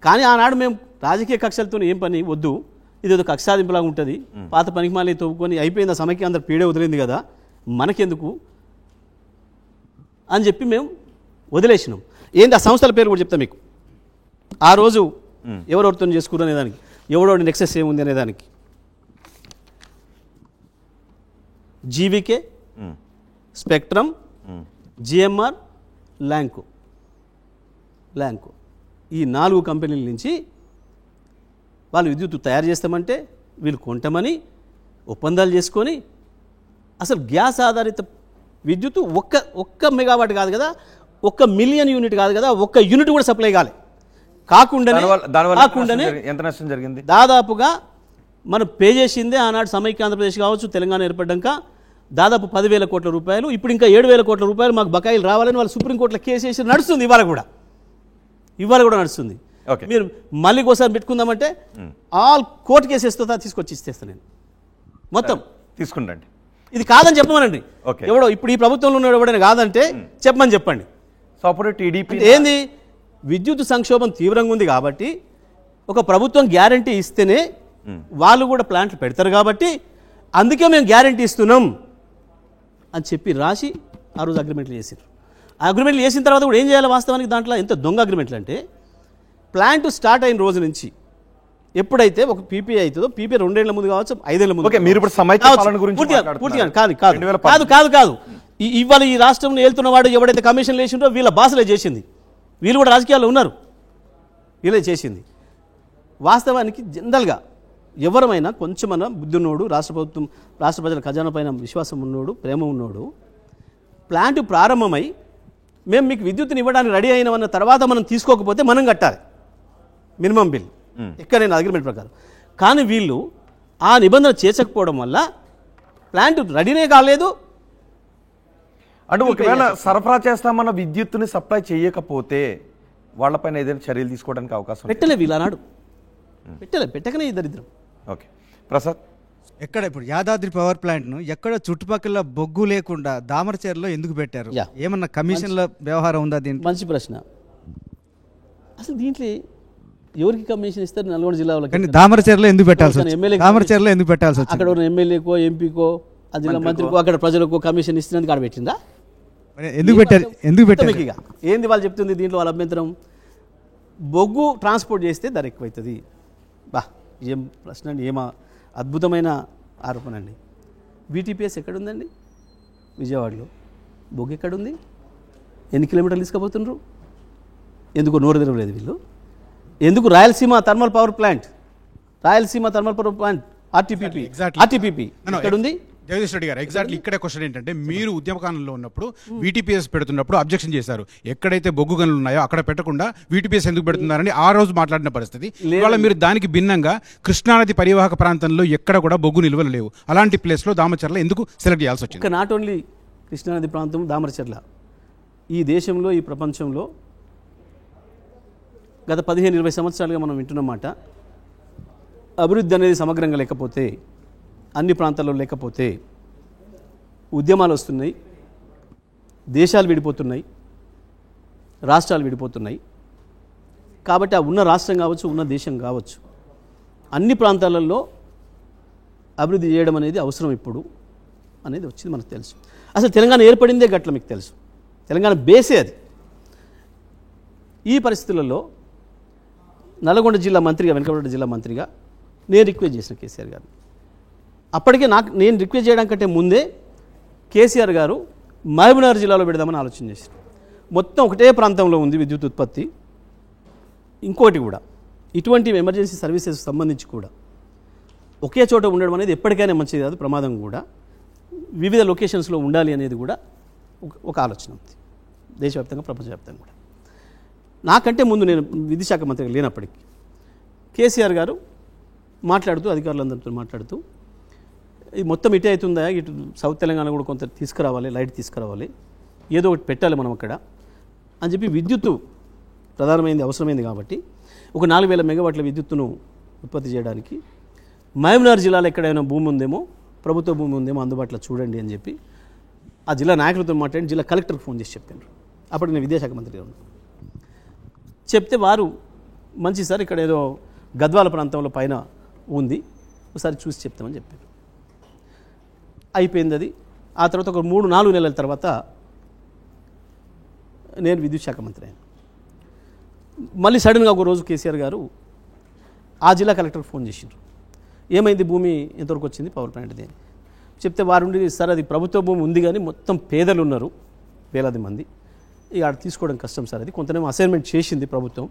కానీ ఆనాడు మేము రాజకీయ కక్షలతో ఏం పని వద్దు, ఇదేదో కక్షాదింపులాగా ఉంటుంది, పాత పనికి మళ్ళీ తవ్వుకొని అయిపోయింది, ఆ సమైక్య అందరు పీడే వదిలింది కదా మనకెందుకు అని చెప్పి మేము వదిలేసినాం. ఏంటి ఆ సంస్థల పేరు కూడా చెప్తా మీకు. ఆ రోజు ఎవరెవరితో చేసుకున్నారు అనేదానికి, ఎవడోడి నెక్సెస్ ఏముంది అనేదానికి, జీవికే, స్పెక్ట్రమ్, జిఎంఆర్, ల్యాంకో ఈ 4 కంపెనీల నుంచి వాళ్ళు విద్యుత్ తయారు చేస్తామంటే వీళ్ళు కొంటామని ఒప్పందాలు చేసుకొని అసలు గ్యాస్ ఆధారిత విద్యుత్ ఒక్క మెగావాట్ కాదు కదా, 1 మిలియన్ యూనిట్ కాదు కదా, 1 యూనిట్ కూడా సప్లై కాలే. కాకుండానే ఎంత నష్టం జరిగింది? దాదాపుగా మనం పే చేసిందే ఆనాడు సమైక్య ఆంధ్రప్రదేశ్ కావచ్చు, తెలంగాణ ఏర్పడ్డాక దాదాపు 10,000 కోట్ల రూపాయలు, ఇప్పుడు ఇంకా 7,000 కోట్ల రూపాయలు మాకు బకాయిలు రావాలని వాళ్ళు సుప్రీంకోర్టులో కేసు వేసి నడుస్తుంది. ఇవాళ కూడా నడుస్తుంది. మీరు మళ్ళీ ఒకసారి పెట్టుకుందామంటే ఆల్ కోర్టు కేసేస్తో తీసుకొచ్చి ఇస్తేస్తాను నేను మొత్తం తీసుకుంటండి. ఇది కాదని చెప్పమనండి. ఎవడో ఇప్పుడు ఈ ప్రభుత్వంలో ఉన్నాడు ఎవడైనా కాదంటే చెప్పండి. సో అప్పుడు టీడీపీ ఏంది, విద్యుత్ సంక్షోభం తీవ్రంగా ఉంది కాబట్టి ఒక ప్రభుత్వం గ్యారంటీ ఇస్తేనే వాళ్ళు కూడా ప్లాంట్లు పెడతారు కాబట్టి అందుకే మేము గ్యారంటీ ఇస్తున్నాం అని చెప్పి రాసి ఆ రోజు అగ్రిమెంట్లు చేశారు. ఆ అగ్రిమెంట్లు చేసిన తర్వాత కూడా ఏం చేయాలి? వాస్తవానికి దాంట్లో ఎంత దొంగ అగ్రిమెంట్లు అంటే ప్లాంట్ స్టార్ట్ అయిన రోజు నుంచి ఎప్పుడైతే ఒక పీపీ అవుతుందో, పీపీ 2 ఏళ్ల ముందు కావచ్చు, 5 ఏళ్ల ముందు, మీరు ఇప్పుడు సమైక్య పాలన గురించి కాదు ఇవాళ ఈ రాష్ట్రంలో వెళ్తున్న వాడు ఎవడైతే కమిషన్లు వేసిండో వీళ్ళ బాసులే చేసింది. వీళ్ళు కూడా రాజకీయాల్లో ఉన్నారు, వీళ్ళే చేసింది. వాస్తవానికి జనరల్గా ఎవరమైనా కొంచెమన్నా బుద్ధున్నోడు, రాష్ట్ర ప్రజల ఖజానా పైన విశ్వాసం ఉన్నోడు, ప్రేమ ఉన్నోడు, ప్లాంట్ ప్రారంభమై మేము మీకు విద్యుత్తుని ఇవ్వడానికి రెడీ అయినామన్న తర్వాత మనం తీసుకోకపోతే మనం కట్టాలి మినిమం బిల్ ఎక్కడైనా అగ్రిమెంట్ ప్రకారం. కానీ వీళ్ళు ఆ నిబంధన చేర్చకపోవడం వల్ల ప్లాంట్ రెడీనే కాలేదు. అంటే ఒకవేళ సరఫరా చేస్తామన్న విద్యుత్తుని సప్లై చేయకపోతే వాళ్ళపైన ఏదైనా చర్యలు తీసుకోవడానికి అవకాశం పెట్టలే వీళ్ళనాడు, పెట్టకనే ఈ దరిద్రం. ఓకే ప్రసాద్, ఎక్కడ ఇప్పుడు యాదాద్రి పవర్ ప్లాంట్ను ఎక్కడ చుట్టుపక్కల బొగ్గు లేకుండా దామరచెర్లో ఎందుకు పెట్టారు? ఏమన్నా కమిషన్ల వ్యవహారం ఉందా? దీనికి మంచి ప్రశ్న. అసలు దీంట్లో ఎవరికి కమిషన్ ఇస్తారు? నల్గొండ జిల్లా వాళ్ళకి. దామరచెర్లో ఎందుకు పెట్టాల్సి వచ్చింది? అక్కడ ఉన్న ఎమ్మెల్యేకో, ఎంపీకో, ఆ జిల్లా మంత్రికో, అక్కడ ప్రజలకు కమిషన్ ఇస్తున్నందుకు ఆడ పెట్టిందా? ఎందుకు పెట్టారు? ఏంది వాళ్ళు చెప్తుంది దీంట్లో వాళ్ళ అభ్యంతరం? బొగ్గు ట్రాన్స్పోర్ట్ చేస్తే ధర ఎక్కువవుతుంది. ఏం ప్రశ్న అండి, ఏమా అద్భుతమైన ఆరోపణ అండి. బీటీపీఎస్ ఎక్కడుందండి? విజయవాడలో. బొగ్గు ఎక్కడుంది? ఎన్ని కిలోమీటర్లు తీసుకుపోతుండ్రు? ఎందుకు నోరు తెరవలేదు వీళ్ళు? ఎందుకు Rayalaseema thermal power plant RTPP ఎక్కడుంది? జగదీష్ రెడ్డి గారు, ఎగ్జాక్ట్లీ ఇక్కడే క్వశ్చన్ ఏంటంటే, మీరు ఉద్యమకాలంలో ఉన్నప్పుడు వీటీపీఎస్ పెడుతున్నప్పుడు అబ్జెక్షన్ చేశారు. ఎక్కడైతే బొగ్గు గనులు ఉన్నాయో అక్కడ పెట్టకుండా వీటీపీఎస్ ఎందుకు పెడుతున్నారని ఆ రోజు మాట్లాడిన పరిస్థితి. ఇవాళ మీరు దానికి భిన్నంగా కృష్ణానది పరివాహక ప్రాంతంలో ఎక్కడ కూడా బొగ్గు నిల్వలు లేవు, అలాంటి ప్లేస్లో దామరచెర్ల ఎందుకు సెలెక్ట్ చేయాల్సి వచ్చింది? నాట్ ఓన్లీ కృష్ణానది ప్రాంతం, దామరచెర్ల, ఈ దేశంలో, ఈ ప్రపంచంలో గత 15-20 సంవత్సరాలుగా మనం వింటున్నమాట, అభివృద్ధి అనేది సమగ్రంగా లేకపోతే, అన్ని ప్రాంతాల్లో లేకపోతే ఉద్యమాలు వస్తున్నాయి, దేశాలు విడిపోతున్నాయి, రాష్ట్రాలు విడిపోతున్నాయి. కాబట్టి ఆ ఉన్న రాష్ట్రం కావచ్చు, ఉన్న దేశం కావచ్చు, అన్ని ప్రాంతాలలో అభివృద్ధి చేయడం అనేది అవసరం ఇప్పుడు అనేది వచ్చింది మనకు తెలుసు. అసలు తెలంగాణ ఏర్పడిందే గట్ల మీకు తెలుసు, తెలంగాణ బేసే అది. ఈ పరిస్థితులలో నల్గొండ జిల్లా మంత్రిగా, వెనుకబడ్డ జిల్లా మంత్రిగా నేను రిక్వెస్ట్ చేసిన కేసీఆర్ గారు. అప్పటికే నేను రిక్వెస్ట్ చేయడం కంటే ముందే కేసీఆర్ గారు మహబూబ్నగర్ జిల్లాలో పెడదామని ఆలోచన చేశారు. మొత్తం ఒకటే ప్రాంతంలో ఉంది విద్యుత్ ఉత్పత్తి. ఇంకోటి కూడా ఇటువంటి ఎమర్జెన్సీ సర్వీసెస్ సంబంధించి కూడా ఒకే చోట ఉండడం అనేది ఎప్పటికైనా మంచిది కాదు, ప్రమాదం కూడా. వివిధ లొకేషన్స్లో ఉండాలి అనేది కూడా ఒక ఆలోచన ఉంది, దేశవ్యాప్తంగా ప్రపంచవ్యాప్తంగా కూడా. నాకంటే ముందు నేను విద్యాశాఖ మంత్రిగా లేనప్పటికీ కేసీఆర్ గారు మాట్లాడుతూ, అధికారులందరితో మాట్లాడుతూ, ఇది మొత్తం ఇటే అవుతుందా, ఇటు సౌత్ తెలంగాణ కూడా కొంత తీసుకురావాలి, లైట్ తీసుకురావాలి, ఏదో ఒకటి పెట్టాలి మనం అక్కడ అని చెప్పి, విద్యుత్తు ప్రధానమైనది, అవసరమైంది కాబట్టి ఒక 4,000 మెగావాట్ల విద్యుత్తును ఉత్పత్తి చేయడానికి మహబూబ్నగర్ జిల్లాలో ఎక్కడైనా భూమి ఉందేమో, ప్రభుత్వ భూమి ఉందేమో అందుబాటులో చూడండి అని చెప్పి ఆ జిల్లా నాయకులతో మాట్లాడి జిల్లా కలెక్టర్కి ఫోన్ చేసి చెప్పాను. అప్పుడు నేను విద్యాశాఖ మంత్రిగా ఉన్నాను. చెప్తే వారు మంచి సార్, ఇక్కడ ఏదో గద్వాల ప్రాంతంలో పైన ఉంది, ఒకసారి చూసి చెప్తామని చెప్పారు. అయిపోయింది అది. ఆ తర్వాత ఒక 3-4 నెలల తర్వాత నేను విద్యుత్ శాఖ మంత్రి అయ్యాను. మళ్ళీ సడన్గా ఒక రోజు కేసీఆర్ గారు ఆ జిల్లా కలెక్టర్కి ఫోన్ చేసిండ్రు. ఏమైంది, భూమి ఎంతవరకు వచ్చింది పవర్ ప్లాంట్ది అని చెప్తే వారుండి, సార్ అది ప్రభుత్వ భూమి ఉంది కానీ మొత్తం పేదలు ఉన్నారు, వేలాది మంది, ఇక ఆడ తీసుకోవడం కష్టం సార్, అది కొంతనేమో అసైన్మెంట్ చేసింది ప్రభుత్వం,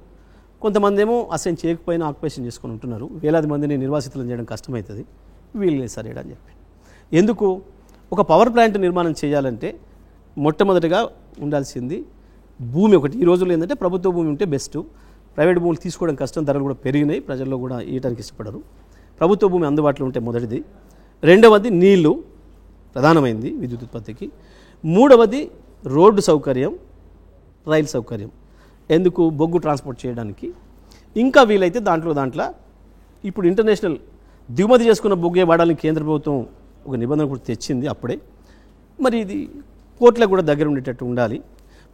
కొంతమంది ఏమో అసైన్ చేయకపోయినా ఆక్యుపేషన్ చేసుకొని ఉంటున్నారు. వేలాది మందిని నిర్వాసితులను చేయడం కష్టమవుతుంది, వీళ్ళు సరేడా అని చెప్పి. ఎందుకు ఒక పవర్ ప్లాంట్ నిర్మాణం చేయాలంటే మొట్టమొదటిగా ఉండాల్సింది భూమి ఒకటి. ఈ రోజుల్లో ఏంటంటే ప్రభుత్వ భూమి ఉంటే బెస్ట్, ప్రైవేట్ భూములు తీసుకోవడం కష్టం, ధరలు కూడా పెరిగినాయి, ప్రజల్లో కూడా ఇవ్వడానికి ఇష్టపడరు. ప్రభుత్వ భూమి అందుబాటులో ఉంటే మొదటిది. రెండవది నీళ్లు, ప్రధానమైంది విద్యుత్ ఉత్పత్తికి. మూడవది రోడ్డు సౌకర్యం, రైలు సౌకర్యం, ఎందుకు బొగ్గు ట్రాన్స్పోర్ట్ చేయడానికి. ఇంకా వీలైతే దాంట్లో ఇప్పుడు ఇంటర్నేషనల్ దిగుమతి చేసుకున్న బొగ్గే వాడాలని కేంద్ర ప్రభుత్వం ఒక నిబంధన కూడా తెచ్చింది అప్పుడే. మరి ఇది పోర్ట్లకు కూడా దగ్గర ఉండేటట్టు ఉండాలి.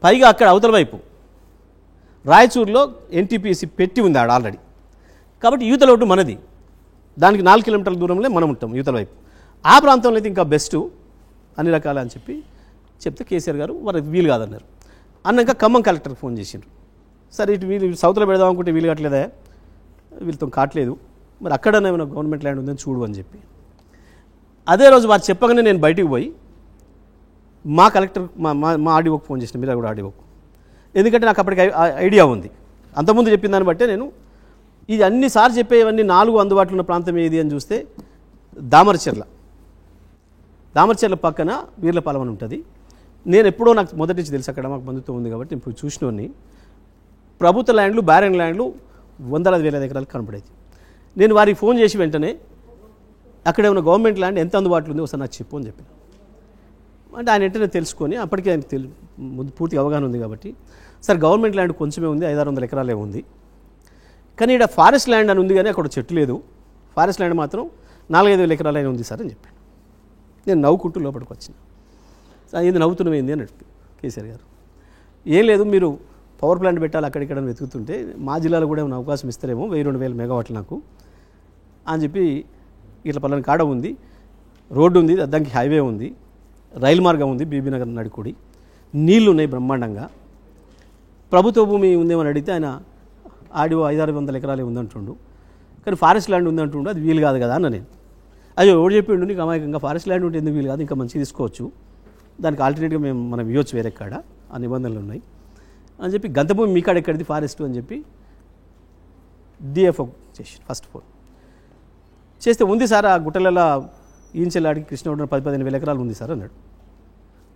పైగా అక్కడ అవతల వైపు రాయచూరులో ఎన్టీపీసీ పెట్టి ఉంది ఆడ ఆల్రెడీ. కాబట్టి యువతల ఒకటి మనది, దానికి 4 కిలోమీటర్ల దూరంలో మనం ఉంటాం యువతల వైపు. ఆ ప్రాంతంలో అయితే ఇంకా బెస్ట్ అన్ని రకాల అని చెప్తే కేసీఆర్ గారు వారికి వీలు కాదన్నారు. అన్నాక ఖమ్మం కలెక్టర్కి ఫోన్ చేసిండ్రు. సరే ఇటు వీళ్ళు సౌత్లో పెడదాం అనుకుంటే వీలు కావట్లేదా, వీళ్ళతో కావట్లేదు, మరి అక్కడనే ఏమైనా గవర్నమెంట్ ల్యాండ్ ఉందని చూడు అని చెప్పి. అదే రోజు వారు చెప్పగానే నేను బయటికి పోయి మా కలెక్టర్ మా ఆర్డీఓకి ఫోన్ చేసిన, మీరు కూడా ఆర్డీఓకు, ఎందుకంటే నాకు అప్పటికి ఐడియా ఉంది. అంతకుముందు చెప్పిన దాన్ని బట్టే నేను ఇది అన్నిసార్లు చెప్పేవన్నీ 4 అందుబాటులో ఉన్న ప్రాంతం ఏది అని చూస్తే దామరచెర్ల పక్కన వీర్లపాలెం అని ఉంటుంది. నేను ఎప్పుడో నాకు మొదటి నుంచి తెలుసు, అక్కడ మాకు బంధుత్వం ఉంది కాబట్టి ఇప్పుడు చూసినవన్నీ ప్రభుత్వ ల్యాండ్లు, బ్యారెన్ ల్యాండ్లు వందల వేల ఎకరాలు కనపడేది. నేను వారికి ఫోన్ చేసి వెంటనే అక్కడ ఉన్న గవర్నమెంట్ ల్యాండ్ ఎంత అందుబాటులో ఉంది ఒకసారి నాకు చెప్పు అని చెప్పాను. అంటే ఆయన వెంటనే తెలుసుకొని, అప్పటికే ఆయన ముందు పూర్తి అవగాహన ఉంది కాబట్టి, సార్ గవర్నమెంట్ ల్యాండ్ కొంచెమే ఉంది, 500-600 ఎకరాలే ఉంది, కానీ ఇక్కడ ఫారెస్ట్ ల్యాండ్ అని ఉంది కానీ అక్కడ చెట్టు లేదు, ఫారెస్ట్ ల్యాండ్ మాత్రం 4-5 ఎకరాలైనా ఉంది సార్ అని చెప్పాను. నేను నవ్వుకుంటూ లోపలికి వచ్చిన. ఇది నవ్వుతున్నవేంది అని అడిగి కేసీఆర్ గారు, ఏం లేదు మీరు పవర్ ప్లాంట్ పెట్టాలి అక్కడిక్కడ వెతుకుతుంటే మా జిల్లాలో కూడా ఏమైనా అవకాశం ఇస్తారేమో, 1000-2000 మెగావాట్లు నాకు అని చెప్పి, ఇట్లా పలానా కాడ ఉంది, రోడ్డు ఉంది, దానికి హైవే ఉంది, రైలు మార్గం ఉంది, బీబీనగర్ నడికుడి, నీళ్లు ఉన్నాయి బ్రహ్మాండంగా, ప్రభుత్వ భూమి ఉందేమని అడిగితే ఆయన ఆడియో 500-600 ఎకరాలే ఉందంటుండు, కానీ ఫారెస్ట్ ల్యాండ్ ఉందంటుండు, అది వీలు కాదు కదా అన్న. నేను అయ్యో ఎవరు చెప్పిండు నీకు అమాయకంగా, ఫారెస్ట్ ల్యాండ్ ఉంటే ఎందుకు వీలు కాదు, ఇంకా మంచిగా తీసుకోవచ్చు, దానికి ఆల్టర్నేట్గా మనం ఇవ్వచ్చు వేరే కాడ, ఆ నిబంధనలు ఉన్నాయి అని చెప్పి, గంతభూమి మీ కాడ ఎక్కడిది ఫారెస్ట్ అని చెప్పి డిఎఫ్ఓ చేసి ఫస్ట్ ఫోన్ చేస్తే, ఉంది సార్ ఆ గుట్టలలో ఈంచెల్లాడికి కృష్ణగూడెం 10-15 వేల ఎకరాలు ఉంది సార్ అన్నాడు.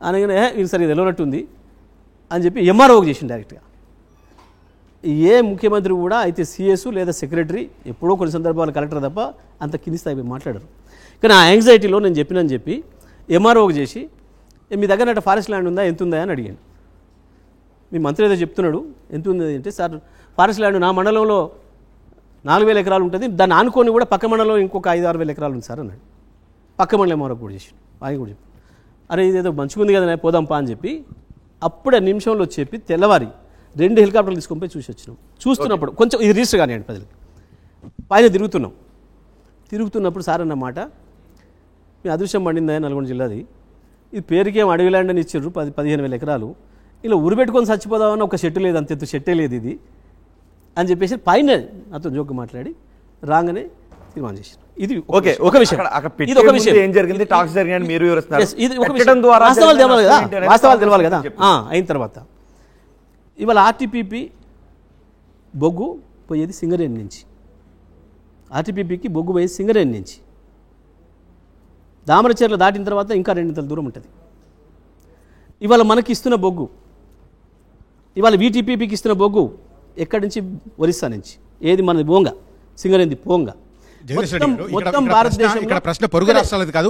అనగానే ఇది సరే ఇది తెలియనట్టుంది అని చెప్పి ఎంఆర్ఓకి చేసింది డైరెక్ట్గా. ఏ ముఖ్యమంత్రి కూడా అయితే సిఎస్ లేదా సెక్రటరీ ఎప్పుడో కొన్ని సందర్భాలు కలెక్టర్ తప్ప అంత కింది స్థాయి మాట్లాడరు. కానీ ఆ యాంగ్జైటీలో నేను చెప్పినని చెప్పి ఎంఆర్ఓకి చేసి, మీ దగ్గర ఫారెస్ట్ ల్యాండ్ ఉందా, ఎంత ఉందా అని అడిగాను. మీ మంత్రి ఏదో చెప్తున్నాడు, ఎంత ఉంది అంటే, సార్ ఫారెస్ట్ ల్యాండ్ నా మండలంలో 4000 ఎకరాలు ఉంటుంది, దాన్ని ఆనుకొని కూడా పక్క మండలంలో ఇంకొక 5-6 వేల ఎకరాలు ఉంది సార్ అన్నాడు. పక్క మండలం ఎంఆర్ఓ కూడా చేసి ఆయన కూడా చెప్పి, అరే ఇదేదో మంచిగుంది కదా పోదాంపా అని చెప్పి అప్పుడే నిమిషంలో చెప్పి తెల్లవారి 2 హెలికాప్టర్లు తీసుకొని పోయి చూసి వచ్చినాం. చూస్తున్నప్పుడు కొంచెం ఇది రిజిస్టర్ కానివ్వండి ప్రజలకి, పైన తిరుగుతున్నప్పుడు సార్ అన్నమాట, మీ అదృశ్యం పండిందా నల్గొండ జిల్లాది, ఇది పేరుకేం అడవి ల్యాండ్ అని ఇచ్చారు 10-15 వేల ఎకరాలు, ఇలా ఉరిపెట్టుకొని చచ్చిపోదామని ఒక చెట్టు లేదు, అంత చెట్టే లేదు ఇది అని చెప్పేసి పైన అతను జోక్ మాట్లాడి రాగానే తీర్మానం చేశారు. ఇది ఓకే ఒక విషయం, ఇది ఒక విషయం, ఏం జరిగింది, టాక్స్ జరిగింది మీరు వివరిస్తున్నారు. ఇది ఒక విషయం, వాస్తవాలు తెలవాలి కదా. అయిన తర్వాత ఇవాళ ఆర్టీపీపీ బొగ్గు పోయేది సింగరేణి నుంచి, ఆర్టీపీపీకి బొగ్గు పోయేది సింగరేణి నుంచి, దామరచెర్ల దాటిన తర్వాత ఇంకా 2 దూరం ఉంటుంది. ఇవాళ మనకి ఇస్తున్న బొగ్గు, ఇవాళ వీటీపీపీకి ఇస్తున్న బొగ్గు ఎక్కడి నుంచి, ఒరిస్సా నుంచి. ఏది మనది బోంగ, సింగరేణి పోంగ. మొత్తం భారతదేశం ఇక్కడ ప్రశ్న పొరుగు రాష్ట్రాలది కాదు,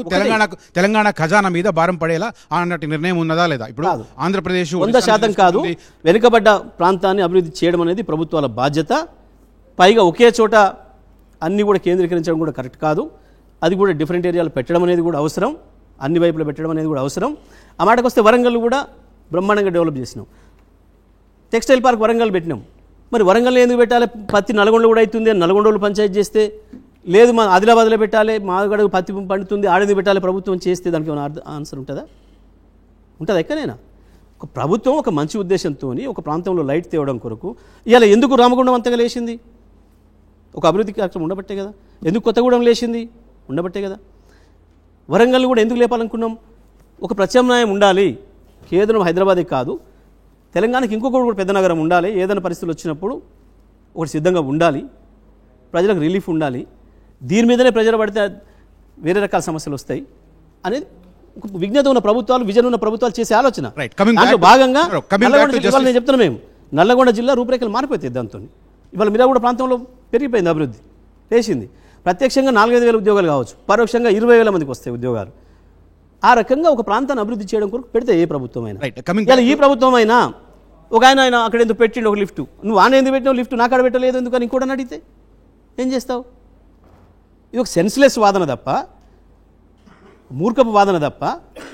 తెలంగాణ ఖజానా మీద భారం పడేలా అన్నట్టు నిర్ణయం ఉన్నదా లేదా? ఇప్పుడు ఆంధ్రప్రదేశ్ 100% కాదు, వెనుకబడ్డ ప్రాంతాన్ని అభివృద్ధి చేయడం అనేది ప్రభుత్వాల బాధ్యత. పైగా ఒకే చోట అన్ని కూడా కేంద్రీకరించడం కూడా కరెక్ట్ కాదు, అది కూడా డిఫరెంట్ ఏరియాలు పెట్టడం అనేది కూడా అవసరం, అన్ని వైపులు పెట్టడం అనేది కూడా అవసరం. ఆ మాటకు వస్తే వరంగల్ కూడా బ్రహ్మాండంగా డెవలప్ చేసినాం, టెక్స్టైల్ పార్క్ వరంగల్ పెట్టినాం. మరి వరంగల్లో ఎందుకు పెట్టాలి, పత్తి నల్గొండలో కూడా అవుతుంది అని నల్గొండలో పంచాయతీ చేస్తే, లేదు మా ఆదిలాబాద్లో పెట్టాలి, మా గడుగు పత్తి పండుతుంది ఆడేది పెట్టాలి ప్రభుత్వం చేస్తే, దానికి ఏమైనా ఆన్సర్ ఉంటుందా? ఎక్కడైనా ఒక ప్రభుత్వం ఒక మంచి ఉద్దేశంతో ఒక ప్రాంతంలో లైట్ తేవడం కొరకు ఇలా ఎందుకు రామగుండం అంతగా లేచింది, ఒక అభివృద్ధి కార్యక్రమం ఉండబట్టే కదా. ఎందుకు కొత్తగూడెం లేచింది, ఉండబట్టే కదా. వరంగల్ కూడా ఎందుకు లేపాలనుకున్నాం, ఒక ప్రత్యామ్నాయం ఉండాలి, కేవలం హైదరాబాదే కాదు తెలంగాణకి ఇంకొకటి కూడా పెద్ద నగరం ఉండాలి, ఏదైనా పరిస్థితులు వచ్చినప్పుడు ఒకటి సిద్ధంగా ఉండాలి, ప్రజలకు రిలీఫ్ ఉండాలి, దీని మీదనే ప్రజలు పడితే వేరే రకాల సమస్యలు వస్తాయి అనేది విజ్ఞత ఉన్న ప్రభుత్వాలు, విజన్ ఉన్న ప్రభుత్వాలు చేసే ఆలోచన. Right. Coming దాంట్లో back to- భాగంగా No, coming Nalgonda back to జిల్లా, నేను చెప్తున్నా, మేము నల్లగొండ జిల్లా రూపురేఖలు మారిపోతాయి దాంతో. ఇవాళ మిర్యాలగూడ ప్రాంతంలో పెరిగిపోయింది, అభివృద్ధి లేచింది. ప్రత్యక్షంగా 4,500 ఉద్యోగాలు కావచ్చు, పరోక్షంగా 20,000 మందికి వస్తాయి ఉద్యోగాలు. ఆ రకంగా ఒక ప్రాంతాన్ని అభివృద్ధి చేయడం కొరకు పెడితే ఏ ప్రభుత్వం అయినా. Right. Coming ఇలా back ఈ ప్రభుత్వం అయినా ఒక ఆయన అక్కడ ఎందుకు పెట్టిండు ఒక లిఫ్ట్, నువ్వు ఆయన ఎందుకు పెట్టినావు లిఫ్ట్, నా కాడ పెట్టలేదు ఎందుకని ఇంకోటి అడిగితే ఏం చేస్తావు? ఇది ఒక సెన్స్లెస్ వాదన తప్ప, మూర్ఖపు వాదన తప్ప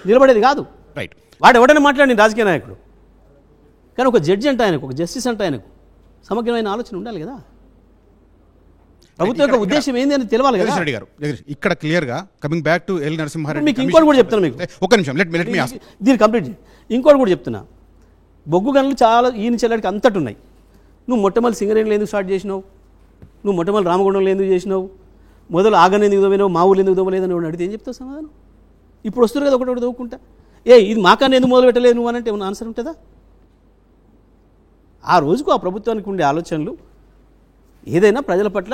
నిలబడేది కాదు. రైట్. వాడు ఎవడైనా మాట్లాడి రాజకీయ నాయకుడు, కానీ ఒక జడ్జి అంటే ఆయనకు, ఒక జస్టిస్ అంటే ఆయనకు సమగ్రమైన ఆలోచన ఉండాలి కదా. ప్రభుత్వం యొక్క ఉద్దేశం ఏంది అని తెలవాలి కదా. జగదీష్ రెడ్డి గారు, ఇక్కడ క్లియర్ గా coming back to L Narasimha Reddy, మీకు ఇంకోటి కూడా చెప్తాను, మీకు ఒక నిమిషం లెట్ మీ ఆస్క్. దీన్ని కంప్లీట్ చేయండి. ఇంకోటి కూడా చెప్తున్నా, బొగ్గు గనులు చాలా ఈయన చెల్లడికి అంతటి ఉన్నాయి. నువ్వు మొట్టమొదటి సింగరేణిలో ఎందుకు స్టార్ట్ చేసినావు, నువ్వు మొట్టమొదటి రామగుండంలో ఎందుకు చేసినావు, మొదలు ఆగని ఎందుకు దోమైనావు, మా ఊళ్ళు ఎందుకు దోమలేదని అడిగితే ఏం చెప్తావు సమాధానం? ఇప్పుడు వస్తుంది కదా ఒకటి దోవుకుంటా, ఇది మాకన్నా ఎందుకు మొదలు పెట్టలేదు నువ్వు అనంటే ఏమన్నా ఆన్సర్ ఉంటుందా? ఆ రోజుకు ఆ ప్రభుత్వానికి ఉండే ఆలోచనలు ఏదైనా ప్రజల పట్ల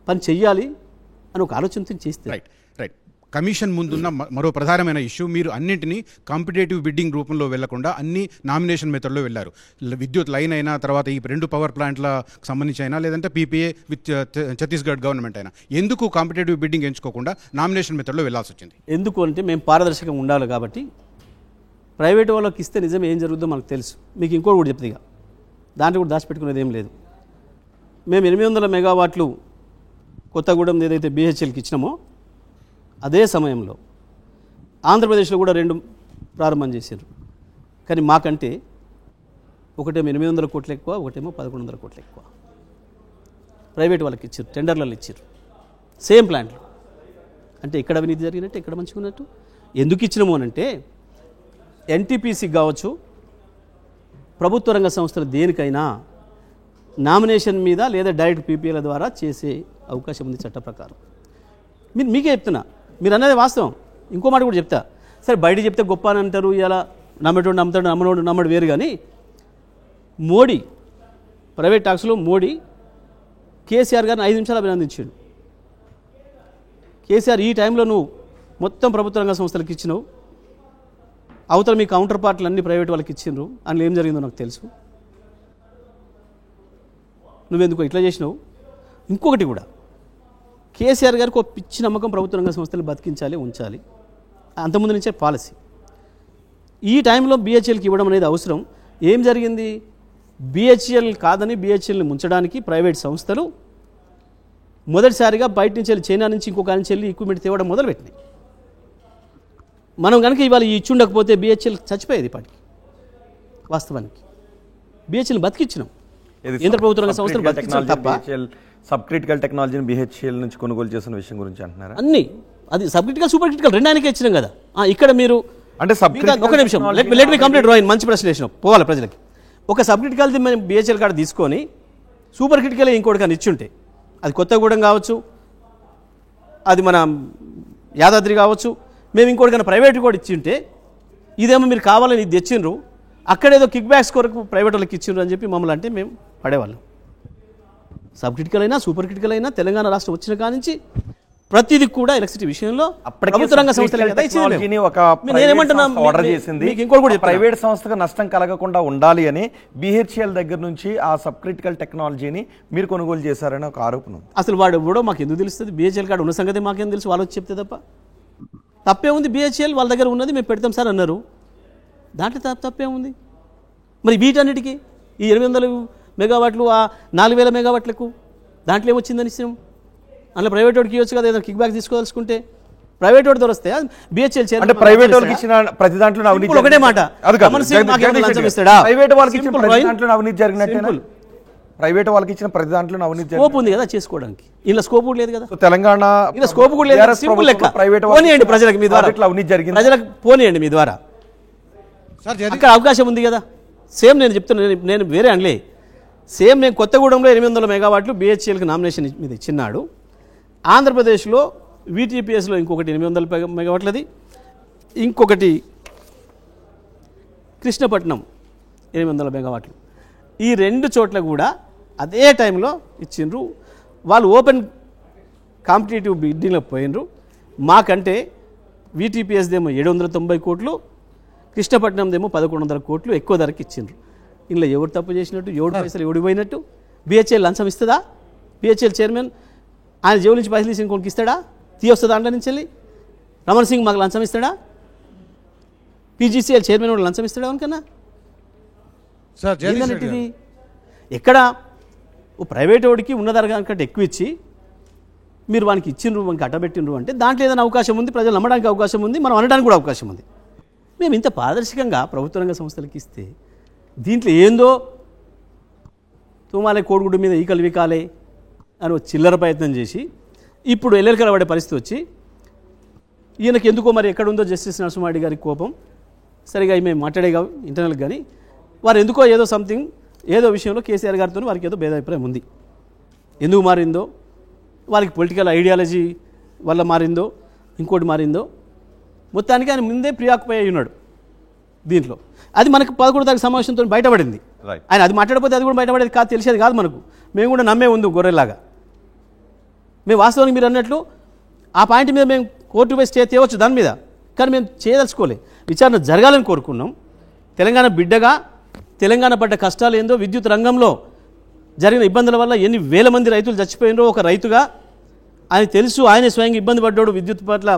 పని చెయ్యాలి అని ఒక ఆలోచనతో చేస్తే. Right right. కమిషన్ ముందున్న మరో ప్రధానమైన ఇష్యూ, మీరు అన్నింటినీ కాంపిటేటివ్ బిడ్డింగ్ రూపంలో వెళ్లకుండా అన్ని నామినేషన్ మెథడ్లో వెళ్ళారు. విద్యుత్ లైన్ అయినా, తర్వాత ఈ 2 పవర్ ప్లాంట్లకు సంబంధించి అయినా, లేదంటే పీపీఏ విత్ ఛత్తీస్గఢ్ గవర్నమెంట్ అయినా, ఎందుకు కాంపిటేటివ్ బిడ్డింగ్ ఎంచుకోకుండా నామినేషన్ మెథడ్లో వెళ్లాల్సి వచ్చింది? ఎందుకు అంటే మేము పారదర్శకంగా ఉండాలి కాబట్టి. ప్రైవేట్ వాళ్ళకి ఇస్తే నిజం ఏం జరుగుతుందో మనకు తెలుసు. మీకు ఇంకోటి కూడా చెప్తే, ఇక దాంట్లో కూడా దాచిపెట్టుకునేది ఏం లేదు. మేము 800 మెగావాట్లు కొత్తగూడెం ఏదైతే బీహెచ్ఎల్కి ఇచ్చినామో అదే సమయంలో ఆంధ్రప్రదేశ్లో కూడా 2 ప్రారంభం చేశారు. కానీ మాకంటే ఒకటేమో 800 కోట్లు ఎక్కువ, ఒకటేమో 1,100 కోట్లు ఎక్కువ ప్రైవేట్ వాళ్ళకి ఇచ్చారు, టెండర్లలో ఇచ్చారు సేమ్ ప్లాంట్లు. అంటే ఎక్కడ అవినీతి జరిగినట్టు, ఎక్కడ మంచిగా ఉన్నట్టు. ఎందుకు ఇచ్చినాము అని అంటే ఎన్టీపీసీకి కావచ్చు, ప్రభుత్వ రంగ సంస్థలు దేనికైనా నామినేషన్ మీద లేదా డైరెక్ట్ పీపీఎల ద్వారా చేసే అవకాశం ఉంది చట్ట ప్రకారం. మీకే చెప్తున్నా, మీరు అన్నది వాస్తవం. ఇంకో మాట కూడా చెప్తా, సరే బయట చెప్తే గొప్ప అని అంటారు, ఇలా నమ్మేటోడు నమ్ముతాడు, నమ్మడు వేరు. కానీ మోడీ ప్రైవేట్ టాక్స్లో మోడీ కేసీఆర్ గారిని 5 నిమిషాలు అభినందించాడు. కేసీఆర్, ఈ టైంలో నువ్వు మొత్తం ప్రభుత్వ రంగ సంస్థలకు ఇచ్చినావు, అవతల మీ కౌంటర్ పార్టీలు అన్ని ప్రైవేట్ వాళ్ళకి ఇచ్చిండ్రు, అందులో ఏం జరిగిందో నాకు తెలుసు, నువ్వెందుకు ఇట్లా చేసినావు. ఇంకొకటి కూడా, కేసీఆర్ గారికి ఒక పిచ్చి నమ్మకం ప్రభుత్వ రంగ సంస్థలు బతికించాలి, ఉంచాలి, అంతకుముందు నుంచే పాలసీ. ఈ టైంలో బీహెచ్ఎల్కి ఇవ్వడం అనేది అవసరం. ఏం జరిగింది, బీహెచ్ఎల్ కాదని బీహెచ్ఎల్ని ముంచడానికి ప్రైవేట్ సంస్థలు మొదటిసారిగా బయట నుంచి వెళ్ళి, చైనా నుంచి ఇంకొక నుంచి వెళ్ళి ఎక్విప్మెంట్ తేవడం మొదలుపెట్టినాయి. మనం కనుక ఇవాళ ఈ ఇచ్చుండకపోతే బీహెచ్ఎల్ చచ్చిపోయేది ఇప్పటికి. వాస్తవానికి బీహెచ్ఎల్ బతికిచ్చినాం, కేంద్ర ప్రభుత్వ రంగ సంస్థలు బతికించాలి తప్ప. సబ్ క్రిటికల్ టెక్నాలజీని బీహెచ్ఎల్ నుంచి కొనుగోలు చేసిన విషయం గురించి అంటున్నారా? అన్ని అది సబ్ క్రిటికల్, సూపర్ క్రిటికల్ రెండానికే ఇచ్చినాం కదా. ఇక్కడ మీరు అంటే ఒక నిమిషం, లెట్ మీ కంప్లీట్ రోయిన్, మంచి ప్రశ్న వేసినాం, పోవాలి ప్రజలకి. ఒక సబ్ క్రిటికల్ది మేము బీహెచ్ఎల్ కార్డు తీసుకొని సూపర్ క్రిటికల్ ఇంకోటి కానీ ఇచ్చుంటే, అది కొత్తగూడెం కావచ్చు, అది మన యాదాద్రి కావచ్చు, మేము ఇంకోటి కానీ ప్రైవేట్ కూడా ఇచ్చింటే, ఇదేమో మీరు కావాలని ఇది తెచ్చిండ్రు, అక్కడేదో కిక్ బ్యాక్స్ కొరకు ప్రైవేట్ వాళ్ళకి ఇచ్చిండ్రు అని చెప్పి మమ్మల్ని అంటే మేము పడేవాళ్ళం. సబ్ క్రిటికల్ అయినా సూపర్ క్రిటికల్ అయినా తెలంగాణ రాష్ట్రం వచ్చిన కాడి నుంచి ప్రతిదీ కూడా ఎలక్ట్రిసిటీ విషయంలో ప్రభుత్వ రంగ సంస్థలే కదా ఇచ్చింది. ప్రైవేట్ సంస్థకు నష్టం కలగకుండా ఉండాలి అని బీహెచ్ఎల్ దగ్గర నుంచి ఆ సబ్ క్రిటికల్ టెక్నాలజీని మీరు కొనుగోలు చేశారని ఒక ఆరోపణ. అసలు వాడు ఎవడో మాకు ఎందుకు తెలుస్తుంది? బీహెచ్ఎల్ కార్డు ఉన్న సంగతి మాకేం తెలుసు, వాళ్ళు వచ్చి చెప్తే తప్ప. తప్పే ఉంది, బీహెచ్ఎల్ వాళ్ళ దగ్గర ఉన్నది మేము పెడతాం సార్ అన్నారు, దాంట్లో తప్పే ఉంది. మరి వీటన్నిటికీ ఈ 800 మెగావాట్లు, ఆ 4000 మెగావాట్లకు దాంట్లో ఏమొచ్చిందని ఇస్తాం? అందులో ప్రైవేట్ వాడికి ఇవ్వచ్చు కదా, ఏదైనా కిక్ బ్యాక్ తీసుకోదలుచుకుంటే. ప్రైవేట్ వాడితో వస్తే బీహెచ్ఎల్ అంటే ప్రైవేట్ వాళ్ళకి ఇచ్చిన ప్రతి దాంట్లో అవినీతి, ఒకటే మాట, ప్రైవేట్ వాళ్ళకి ఇచ్చిన ప్రతి దాంట్లో అవినీతి జరిగినట్టు, ప్రైవేట్ వాళ్ళకి ఇచ్చిన ప్రతి దాంట్లో అవినీతి స్కోప్ ఉంది కదా చేసుకోవడానికి, ఇలా స్కోప్ కూడా లేదు కదా. తెలంగాణ ఇలా స్కోప్ కూడా లేదు, సింపుల్ లెక్క. పోనీయండి ప్రజలకు మీ ద్వారా, అవినీతి జరిగింది, ప్రజలకు పోనీయండి మీ ద్వారా, అక్కడ అవకాశం ఉంది కదా. సేమ్ నేను చెప్తున్నాను, నేను వేరే అనలే, సేమ్ నేను కొత్తగూడెంలో 800 మెగావాట్లు బీహెచ్ఎల్కి నామినేషన్ మీద ఇచ్చినాడు. ఆంధ్రప్రదేశ్లో వీటీపీఎస్లో ఇంకొకటి 800 మెగావాట్లది, ఇంకొకటి కృష్ణపట్నం 800 మెగావాట్లు. ఈ 2 చోట్ల కూడా అదే టైంలో ఇచ్చిండ్రు. వాళ్ళు ఓపెన్ కాంపిటేటివ్ బిడ్డింగ్లో పోయినరు. మాకంటే వీటీపీఎస్దేమో 790 కోట్లు, కృష్ణపట్నందేమో 1100 కోట్లు ఎక్కువ ధరకి ఇచ్చిండ్రు. ఇందులో ఎవరు తప్పు చేసినట్టు, ఎవడు పైసలు ఎవడు పోయినట్టు? బిహెచ్ఎల్ లంచం ఇస్తుందా? బిహెచ్ఎల్ చైర్మన్ ఆయన జేబుల నుంచి పైసలు తీసి ఇంకొకరికి ఇస్తాడా? వస్తుందా దాంట్లో నుంచి వెళ్ళి? రమణ్ సింగ్ మాకు లంచం ఇస్తాడా? పీజీసీఎల్ చైర్మన్ కూడా లంచం ఇస్తాడా? అనుకన్నా సార్ ఇది ఎక్కడ ఓ ప్రైవేట్ వాడికి ఉన్న ధర కంటే ఎక్కువ ఇచ్చి మీరు వానికి ఇచ్చిండ్రు, వానికి అట్టబెట్టిండ్రు అంటే దాంట్లో ఏదైనా అవకాశం ఉంది, ప్రజలు నమ్మడానికి అవకాశం ఉంది, మనం అనడానికి కూడా అవకాశం ఉంది. మేము ఇంత పారదర్శకంగా ప్రభుత్వ రంగ సంస్థలకు ఇస్తే దీంట్లో ఏందో తుమాలే కోడిగుడ్డు మీద ఈకలు వికాలే అని ఒక చిల్లర ప్రయత్నం చేసి ఇప్పుడు ఎల్లెలకల పడే పరిస్థితి వచ్చి ఈయనకి ఎందుకో మరి ఎక్కడుందో జస్టిస్ నరసింహారెడ్డి గారి కోపం సరిగా మేము మాట్లాడే ఇంటర్నల్ కానీ వారు ఎందుకో ఏదో సంథింగ్ ఏదో విషయంలో కేసీఆర్ గారితో వారికి ఏదో భేదాభిప్రాయం ఉంది. ఎందుకు మారిందో, వారికి పొలిటికల్ ఐడియాలజీ వల్ల మారిందో, ఇంకోటి మారిందో, మొత్తానికి ఆయన ముందే ప్రియాక్యుపై అయి ఉన్నాడు దీంట్లో. అది మనకు 11 తారీఖు సమావేశంతో బయటపడింది. ఆయన అది మాట్లాడకపోతే అది కూడా బయటపడేది కాదు, తెలిసేది కాదు మనకు. మేము కూడా నమ్మే ఉంది గొర్రెలాగా. మేము వాస్తవానికి మీరు అన్నట్లు ఆ పాయింట్ మీద మేము కోర్టు పోయి స్టే తేవచ్చు దాని మీద, కానీ మేము చేయదలుచుకోలే. విచారణ జరగాలని కోరుకున్నాం. తెలంగాణ బిడ్డగా తెలంగాణ పడ్డ కష్టాలు ఏందో, విద్యుత్ రంగంలో జరిగిన ఇబ్బందుల వల్ల ఎన్ని వేల మంది రైతులు చచ్చిపోయినరో ఒక రైతుగా ఆయన తెలుసు. ఆయనే స్వయంగా ఇబ్బంది పడ్డాడు, విద్యుత్ పట్ల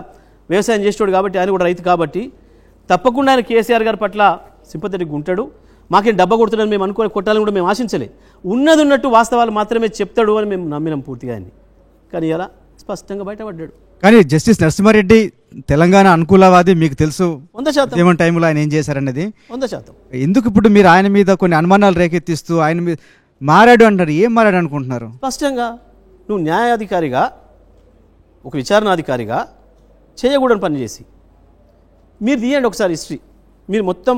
వ్యవసాయం చేసేవాడు కాబట్టి, ఆయన కూడా రైతు కాబట్టి తప్పకుండా ఆయన కేసీఆర్ గారి పట్ల సింపథెటిక్గా ఉంటాడు. మాకేం డబ్బా కొడుతున్నాడని మేము అనుకుని కొట్టాలని కూడా మేము ఆశించలే. ఉన్నది ఉన్నట్టు వాస్తవాలు మాత్రమే చెప్తాడు అని మేము నమ్మినాం పూర్తిగా ఆయన్ని. కానీ ఇలా స్పష్టంగా బయటపడ్డాడు. కానీ జస్టిస్ నరసింహారెడ్డి తెలంగాణ అనుకూలవాది, మీకు తెలుసు 100%. ఏమన్నా టైంలో ఆయన ఏం చేశారన్నది. 100%. ఎందుకు ఇప్పుడు మీరు ఆయన మీద కొన్ని అనుమానాలు రేకెత్తిస్తూ ఆయన మీద మారాడు అంటారు? ఏం మారాడు అనుకుంటున్నారు? స్పష్టంగా నువ్వు న్యాయాధికారిగా, ఒక విచారణాధికారిగా చేయకూడని పని చేసి మీరు తీయండి ఒకసారి హిస్టరీ. మీరు మొత్తం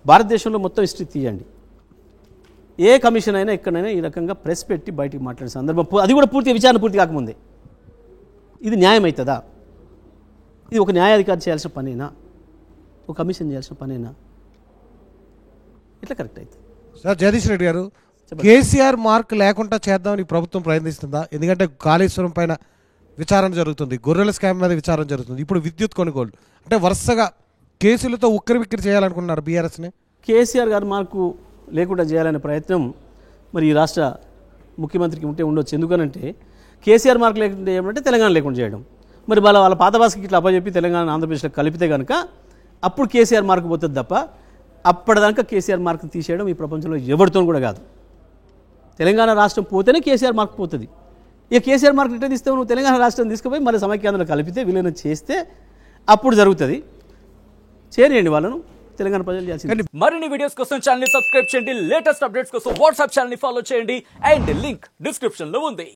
భారతదేశంలో మొత్తం హిస్టరీ తీయండి. ఏ కమిషన్ అయినా ఎక్కడైనా ఈ రకంగా ప్రెస్ పెట్టి బయటికి మాట్లాడే సందర్భం, అది కూడా పూర్తిగా విచారణ పూర్తి కాకముందే, ఇది న్యాయం అవుతుందా? ఇది ఒక న్యాయాధికారి చేయాల్సిన పనేనా? ఒక కమిషన్ చేయాల్సిన పనేనా? ఇట్లా కరెక్ట్ అవుతుంది. సార్ జగదీష్ రెడ్డి గారు, కేసీఆర్ మార్క్ లేకుండా చేద్దామని ప్రభుత్వం ప్రయత్నిస్తుందా? ఎందుకంటే కాళేశ్వరం పైన విచారణ జరుగుతుంది, గొర్రెల స్కామ్ మీద విచారణ జరుగుతుంది, ఇప్పుడు విద్యుత్ కొనుగోలు, అంటే వరుసగా కేసులతో ఉక్కిరిబిక్కిరి చేయాలనుకుంటున్నారు బీఆర్ఎస్ని. కేసీఆర్ గారు మార్కు లేకుండా చేయాలనే ప్రయత్నం మరి ఈ రాష్ట్ర ముఖ్యమంత్రికి ఉంటే ఉండొచ్చు. ఎందుకనంటే కేసీఆర్ మార్కు లేకుండా చేయమంటే తెలంగాణ లేకుండా చేయడం, మరి వాళ్ళ పాత భాషకి ఇట్లా అప్పచెప్పి తెలంగాణ ఆంధ్రప్రదేశ్లో కలిపితే కనుక అప్పుడు కేసీఆర్ మార్కు పోతుంది తప్ప అప్పటిదాకా కేసీఆర్ మార్కు తీసేయడం ఈ ప్రపంచంలో ఎవరితో కూడా కాదు. తెలంగాణ రాష్ట్రం పోతేనే కేసీఆర్ మార్కు పోతుంది. ఇక కేసీఆర్ మార్కు రిటర్న్ ఇస్తే నువ్వు తెలంగాణ రాష్ట్రం తీసుకుపోయి మళ్ళీ సమైక్యాంధ్రలో కలిపితే విలీనం చేస్తే అప్పుడు జరుగుతుంది. చేయండి వాళ్ళను, తెలంగాణ ప్రజలు చేయాల్సింది. మరిన్ని వీడియోస్ కోసం ఛానల్ ని సబ్స్క్రైబ్ చేయండి, లేటెస్ట్ అప్డేట్స్ కోసం వాట్సాప్ ఛానల్ ని ఫాలో చేయండి, అండ్ లింక్ డిస్క్రిప్షన్ లో ఉంది.